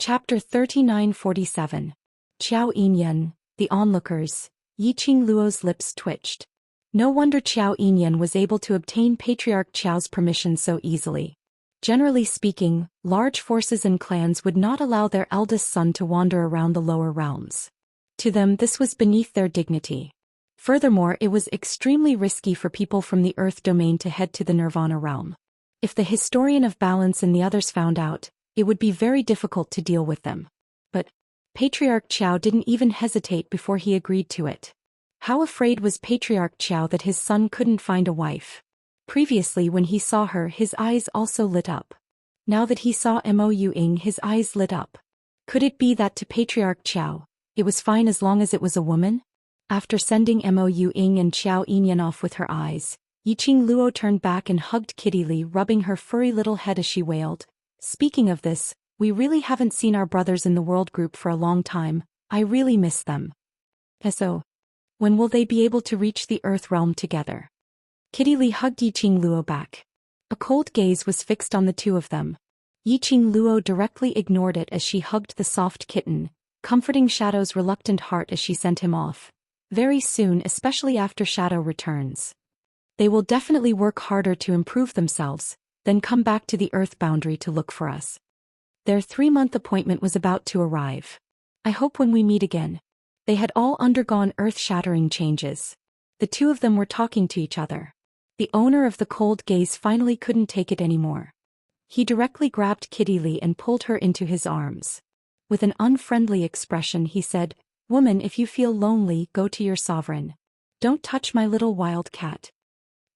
Chapter 3947. Qiao Yinyan, the onlookers. Yiqing Luo's lips twitched. No wonder Qiao Yinyan was able to obtain Patriarch Qiao's permission so easily. Generally speaking, large forces and clans would not allow their eldest son to wander around the lower realms. To them this was beneath their dignity. Furthermore, it was extremely risky for people from the Earth domain to head to the Nirvana realm. If the Historian of Balance and the others found out, it would be very difficult to deal with them. But Patriarch Qiao didn't even hesitate before he agreed to it. How afraid was Patriarch Qiao that his son couldn't find a wife? Previously when he saw her his eyes also lit up. Now that he saw Mo Ying his eyes lit up. Could it be that to Patriarch Qiao, it was fine as long as it was a woman? After sending Mo Ying and Qiao Yinyan off with her eyes, Yiqing Luo turned back and hugged Kitty Li, rubbing her furry little head as she wailed. Speaking of this, we really haven't seen our brothers in the world group for a long time. I really miss them. So, when will they be able to reach the Earth realm together? Kitty Li hugged Yiqing Luo back. A cold gaze was fixed on the two of them. Yiqing Luo directly ignored it as she hugged the soft kitten, comforting Shadow's reluctant heart as she sent him off. Very soon, especially after Shadow returns, they will definitely work harder to improve themselves, then come back to the Earth boundary to look for us. Their 3-month appointment was about to arrive. I hope when we meet again. They had all undergone earth-shattering changes. The two of them were talking to each other. The owner of the cold gaze finally couldn't take it anymore. He directly grabbed Kitty Li and pulled her into his arms. With an unfriendly expression he said, Woman, if you feel lonely, go to your sovereign. Don't touch my little wild cat.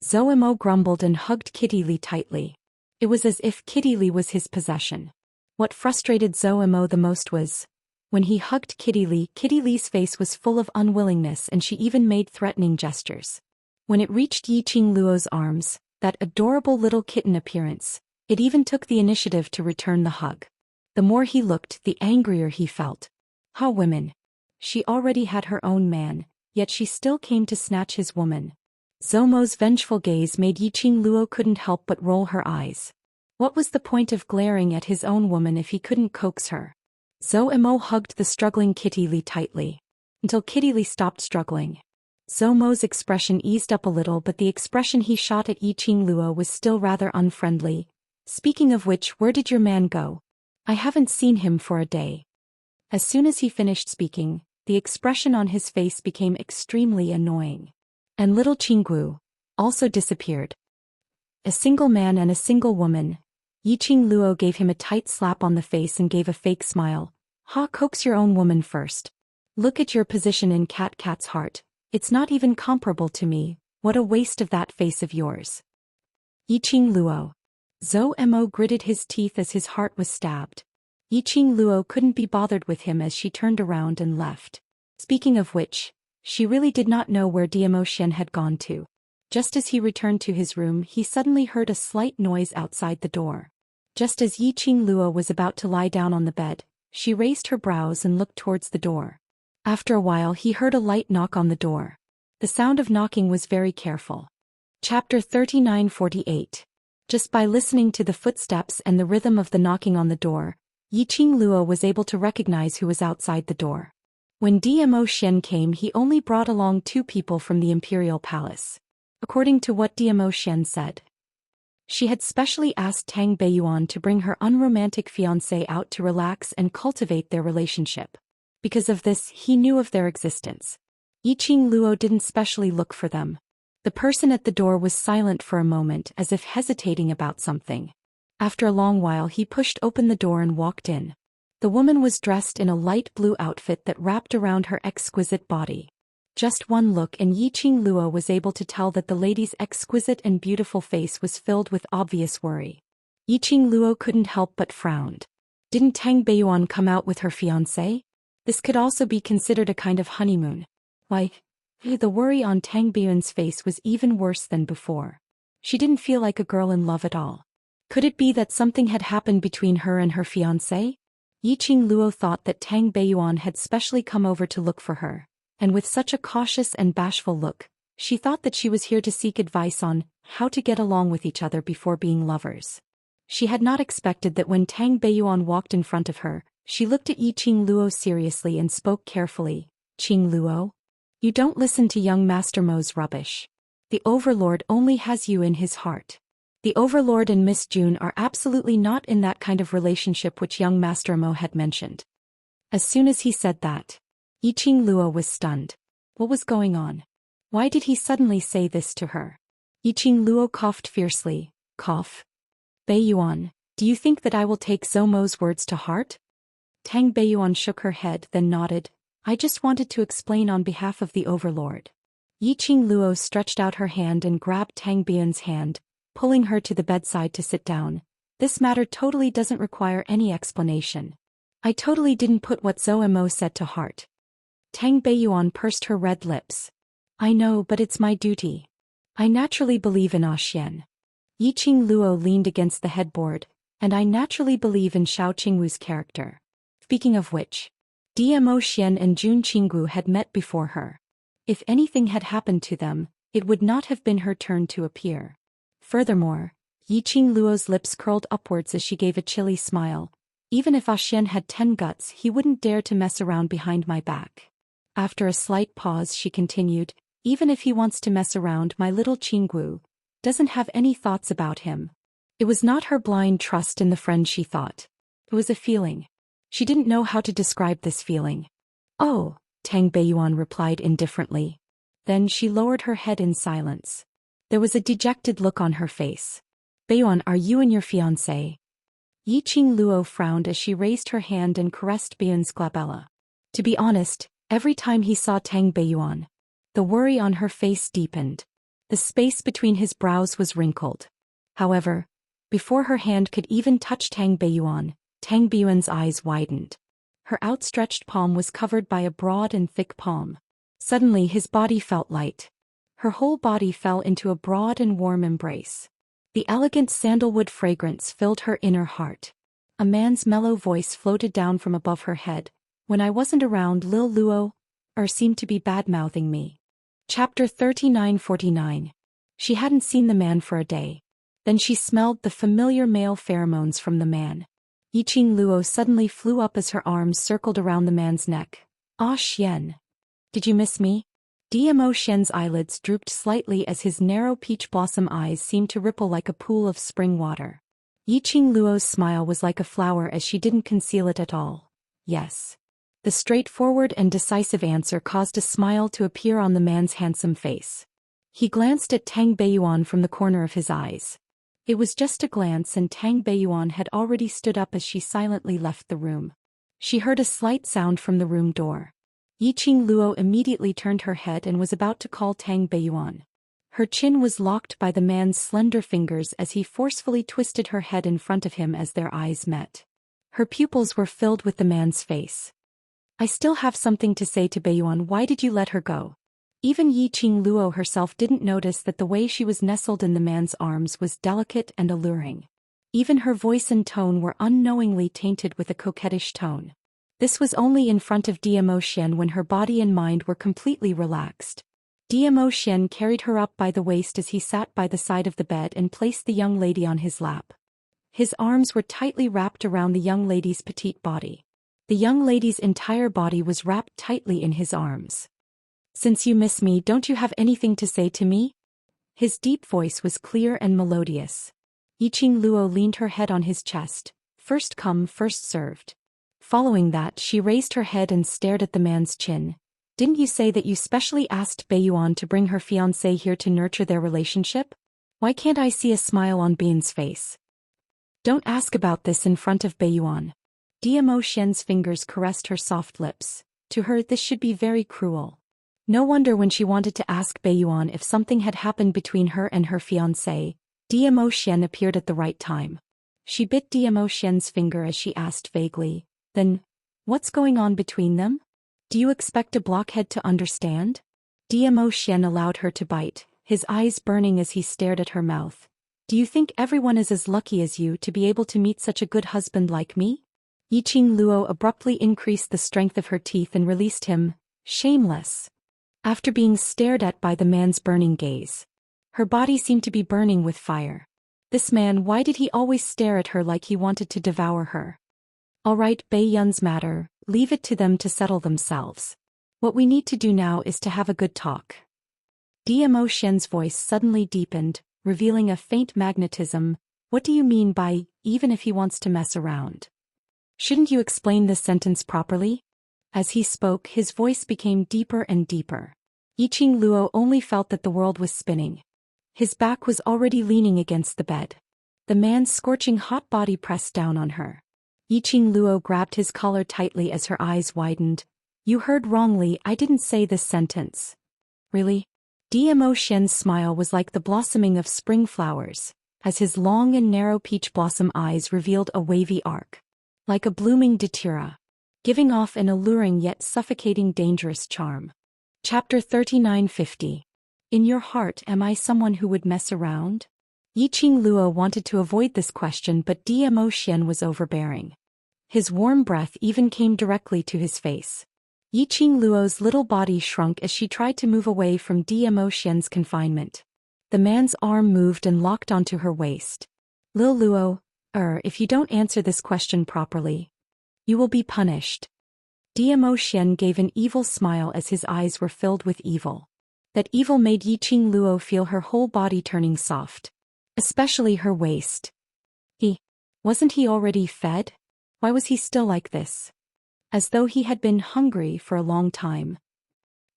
Zhou Mo grumbled and hugged Kitty Li tightly. It was as if Kitty Lee was his possession. What frustrated Zhou Mo the most was, when he hugged Kitty Lee's face was full of unwillingness and she even made threatening gestures. When it reached Yiqing Luo's arms, that adorable little kitten appearance, it even took the initiative to return the hug. The more he looked, the angrier he felt. How women. She already had her own man, yet she still came to snatch his woman. Zhou Mo's vengeful gaze made Yiqing Luo couldn't help but roll her eyes. What was the point of glaring at his own woman if he couldn't coax her? Zhou Mo hugged the struggling Kitty Lee tightly, until Kitty Lee stopped struggling. Zhou Mo's expression eased up a little, but the expression he shot at Yiqing Luo was still rather unfriendly. Speaking of which, where did your man go? I haven't seen him for a day. As soon as he finished speaking, the expression on his face became extremely annoying. And little Qinggu also disappeared. A single man and a single woman. Yiqing Luo gave him a tight slap on the face and gave a fake smile. Ha, coax your own woman first. Look at your position in Cat's heart. It's not even comparable to me. What a waste of that face of yours. Yiqing Luo. Zhou Mo gritted his teeth as his heart was stabbed. Yiqing Luo couldn't be bothered with him as she turned around and left. Speaking of which, she really did not know where Zhou Xian had gone to. Just as he returned to his room, he suddenly heard a slight noise outside the door. Just as Yiqing Luo was about to lie down on the bed, she raised her brows and looked towards the door. After a while, he heard a light knock on the door. The sound of knocking was very careful. Chapter 39-48. Just by listening to the footsteps and the rhythm of the knocking on the door, Yiqing Luo was able to recognize who was outside the door. When Zhou Xian came, he only brought along 2 people from the imperial palace. According to what Zhou Xian said, she had specially asked Tang Beiyuan to bring her unromantic fiancé out to relax and cultivate their relationship. Because of this, he knew of their existence. Yiqing Luo didn't specially look for them. The person at the door was silent for a moment, as if hesitating about something. After a long while, he pushed open the door and walked in. The woman was dressed in a light blue outfit that wrapped around her exquisite body. Just one look and Yiqing Luo was able to tell that the lady's exquisite and beautiful face was filled with obvious worry. Yiqing Luo couldn't help but frowned. Didn't Tang Beiyuan come out with her fiancé? This could also be considered a kind of honeymoon. Why, the worry on Tang Beiyuan's face was even worse than before. She didn't feel like a girl in love at all. Could it be that something had happened between her and her fiancé? Yiqing Luo thought that Tang Beiyuan had specially come over to look for her, and with such a cautious and bashful look, she thought that she was here to seek advice on how to get along with each other before being lovers. She had not expected that when Tang Beiyuan walked in front of her, she looked at Yiqing Luo seriously and spoke carefully. Qing Luo? You don't listen to young Master Mo's rubbish. The Overlord only has you in his heart. The Overlord and Miss June are absolutely not in that kind of relationship which young Master Mo had mentioned. As soon as he said that, Yiqing Luo was stunned. What was going on? Why did he suddenly say this to her? Yiqing Luo coughed fiercely. Cough. Beiyuan, do you think that I will take Zhou Mo's words to heart? Tang Beiyuan shook her head, then nodded. I just wanted to explain on behalf of the Overlord. Yiqing Luo stretched out her hand and grabbed Tang Beiyuan's hand, pulling her to the bedside to sit down. This matter totally doesn't require any explanation. I totally didn't put what Zhou Mo said to heart. Tang Beiyuan pursed her red lips. I know, but it's my duty. I naturally believe in Zhou Xian. Yiqing Luo leaned against the headboard, and I naturally believe in Xiao Qingwu's character. Speaking of which, Zhou Xian and Jun Qinggu had met before her. If anything had happened to them, it would not have been her turn to appear. Furthermore, Yiqing Luo's lips curled upwards as she gave a chilly smile. Even if Zhou Xian had 10 guts, he wouldn't dare to mess around behind my back. After a slight pause, she continued, even if he wants to mess around, my little Qinggu doesn't have any thoughts about him. It was not her blind trust in the friend she thought. It was a feeling. She didn't know how to describe this feeling. Oh, Tang Beiyuan replied indifferently. Then she lowered her head in silence. There was a dejected look on her face. Beiyuan, are you and your fiancé? Yiqing Luo frowned as she raised her hand and caressed Beiyuan's glabella. To be honest, every time he saw Tang Beiyuan, the worry on her face deepened. The space between his brows was wrinkled. However, Before her hand could even touch Tang Beiyuan, Tang Beiyuan's eyes widened. Her outstretched palm was covered by a broad and thick palm. Suddenly his body felt light. Her whole body fell into a broad and warm embrace. The elegant sandalwood fragrance filled her inner heart. A man's mellow voice floated down from above her head. When I wasn't around, Lil Luo, seemed to be bad-mouthing me. Chapter 39:49. She hadn't seen the man for a day. Then she smelled the familiar male pheromones from the man. Yiqing Luo suddenly flew up as her arms circled around the man's neck. Ah, Xian. Did you miss me? Dmo Xian's eyelids drooped slightly as his narrow peach blossom eyes seemed to ripple like a pool of spring water. Yiqing Luo's smile was like a flower as she didn't conceal it at all. Yes. The straightforward and decisive answer caused a smile to appear on the man's handsome face. He glanced at Tang Beiyuan from the corner of his eyes. It was just a glance, and Tang Beiyuan had already stood up as she silently left the room. She heard a slight sound from the room door. Yiqing Luo immediately turned her head and was about to call Tang Beiyuan. Her chin was locked by the man's slender fingers as he forcefully twisted her head in front of him as their eyes met. Her pupils were filled with the man's face. I still have something to say to Beiyuan. Why did you let her go? Even Yiqing Luo herself didn't notice that the way she was nestled in the man's arms was delicate and alluring. Even her voice and tone were unknowingly tainted with a coquettish tone. This was only in front of Dmo Xian when her body and mind were completely relaxed. Dmo Xian carried her up by the waist as he sat by the side of the bed and placed the young lady on his lap. His arms were tightly wrapped around the young lady's petite body. The young lady's entire body was wrapped tightly in his arms. Since you miss me, don't you have anything to say to me? His deep voice was clear and melodious. Yiqing Luo leaned her head on his chest. First come, first served. Following that, she raised her head and stared at the man's chin. Didn't you say that you specially asked Beiyuan to bring her fiancé here to nurture their relationship? Why can't I see a smile on Bein's face? Don't ask about this in front of Beiyuan. Dmo Xian's fingers caressed her soft lips. To her, this should be very cruel. No wonder when she wanted to ask Beiyuan if something had happened between her and her fiancé, Dmo Xian appeared at the right time. She bit Dmo Xian's finger as she asked vaguely, then, what's going on between them? Do you expect a blockhead to understand? Dmo Xian allowed her to bite, his eyes burning as he stared at her mouth. Do you think everyone is as lucky as you to be able to meet such a good husband like me? Yiqing Luo abruptly increased the strength of her teeth and released him, shameless. After being stared at by the man's burning gaze, her body seemed to be burning with fire. This man, why did he always stare at her like he wanted to devour her? All right, Beiyuan's matter, leave it to them to settle themselves. What we need to do now is to have a good talk. Dmo Xian's voice suddenly deepened, revealing a faint magnetism. What do you mean by, even if he wants to mess around? Shouldn't you explain this sentence properly? As he spoke, his voice became deeper and deeper. Yiqing Luo only felt that the world was spinning. His back was already leaning against the bed. The man's scorching hot body pressed down on her. Yiqing Luo grabbed his collar tightly as her eyes widened. You heard wrongly, I didn't say this sentence. Really? Dmo Xian's smile was like the blossoming of spring flowers, as his long and narrow peach blossom eyes revealed a wavy arc. Like a blooming datura, giving off an alluring yet suffocating dangerous charm. Chapter 39:50. In your heart, am I someone who would mess around? Yiqing Luo wanted to avoid this question, but Dmo Xian was overbearing. His warm breath even came directly to his face. Yiqing Luo's little body shrunk as she tried to move away from Dmo Xian's confinement. The man's arm moved and locked onto her waist. Lil Luo, if you don't answer this question properly, you will be punished. Dmo Xian gave an evil smile as his eyes were filled with evil. That evil made Yiqing Luo feel her whole body turning soft. Especially her waist. Wasn't he already fed? Why was he still like this? As though he had been hungry for a long time.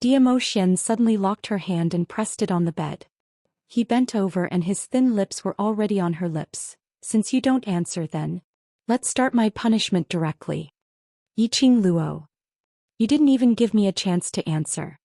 Dmo Xian suddenly locked her hand and pressed it on the bed. He bent over and his thin lips were already on her lips. Since you don't answer then, let's start my punishment directly. Yiqing Luo. You didn't even give me a chance to answer.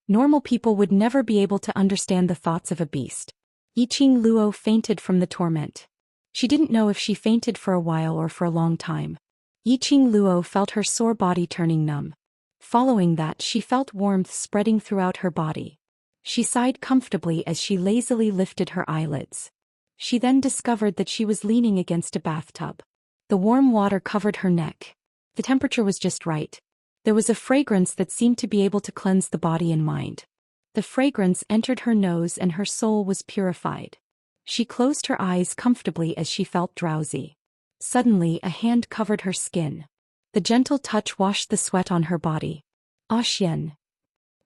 Normal people would never be able to understand the thoughts of a beast. Yiqing Luo fainted from the torment. She didn't know if she fainted for a while or for a long time. Yiqing Luo felt her sore body turning numb. Following that, she felt warmth spreading throughout her body. She sighed comfortably as she lazily lifted her eyelids. She then discovered that she was leaning against a bathtub. The warm water covered her neck. The temperature was just right. There was a fragrance that seemed to be able to cleanse the body and mind. The fragrance entered her nose and her soul was purified. She closed her eyes comfortably as she felt drowsy. Suddenly, a hand covered her skin. The gentle touch washed the sweat on her body. "Ah Xian."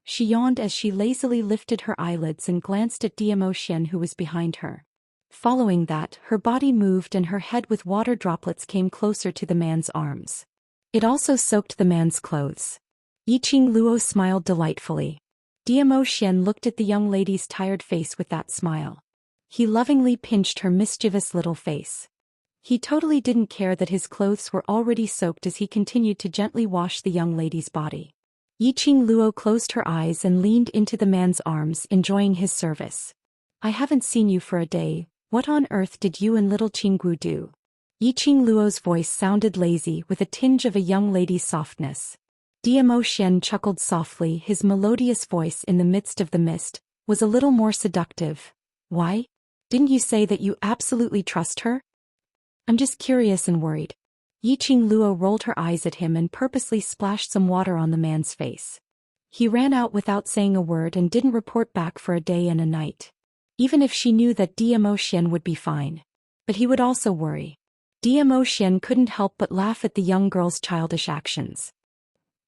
She yawned as she lazily lifted her eyelids and glanced at Zhou Xian who was behind her. Following that, her body moved and her head with water droplets came closer to the man's arms. It also soaked the man's clothes. Yiqing Luo smiled delightfully. Zhou Xian looked at the young lady's tired face with that smile. He lovingly pinched her mischievous little face. He totally didn't care that his clothes were already soaked as he continued to gently wash the young lady's body. Yiqing Luo closed her eyes and leaned into the man's arms, enjoying his service. "I haven't seen you for a day. What on earth did you and little Qinggu do?" Yiqing Luo's voice sounded lazy with a tinge of a young lady's softness. Zhou Xian chuckled softly, his melodious voice in the midst of the mist was a little more seductive. "Why? Didn't you say that you absolutely trust her?" "I'm just curious and worried." Yiqing Luo rolled her eyes at him and purposely splashed some water on the man's face. He ran out without saying a word and didn't report back for a day and a night. Even if she knew that Zhou Xian would be fine. But he would also worry. Zhou Xian couldn't help but laugh at the young girl's childish actions.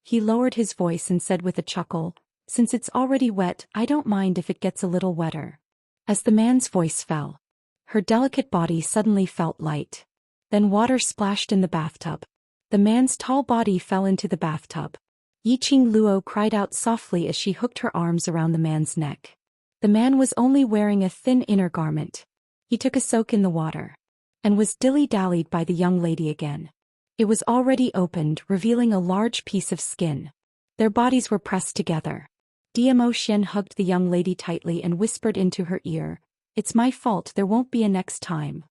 He lowered his voice and said with a chuckle, "Since it's already wet, I don't mind if it gets a little wetter." As the man's voice fell, her delicate body suddenly felt light. Then water splashed in the bathtub. The man's tall body fell into the bathtub. Yiqing Luo cried out softly as she hooked her arms around the man's neck. The man was only wearing a thin inner garment. He took a soak in the water and was dilly-dallied by the young lady again. It was already opened, revealing a large piece of skin. Their bodies were pressed together. Zhou Xian hugged the young lady tightly and whispered into her ear, "It's my fault, there won't be a next time.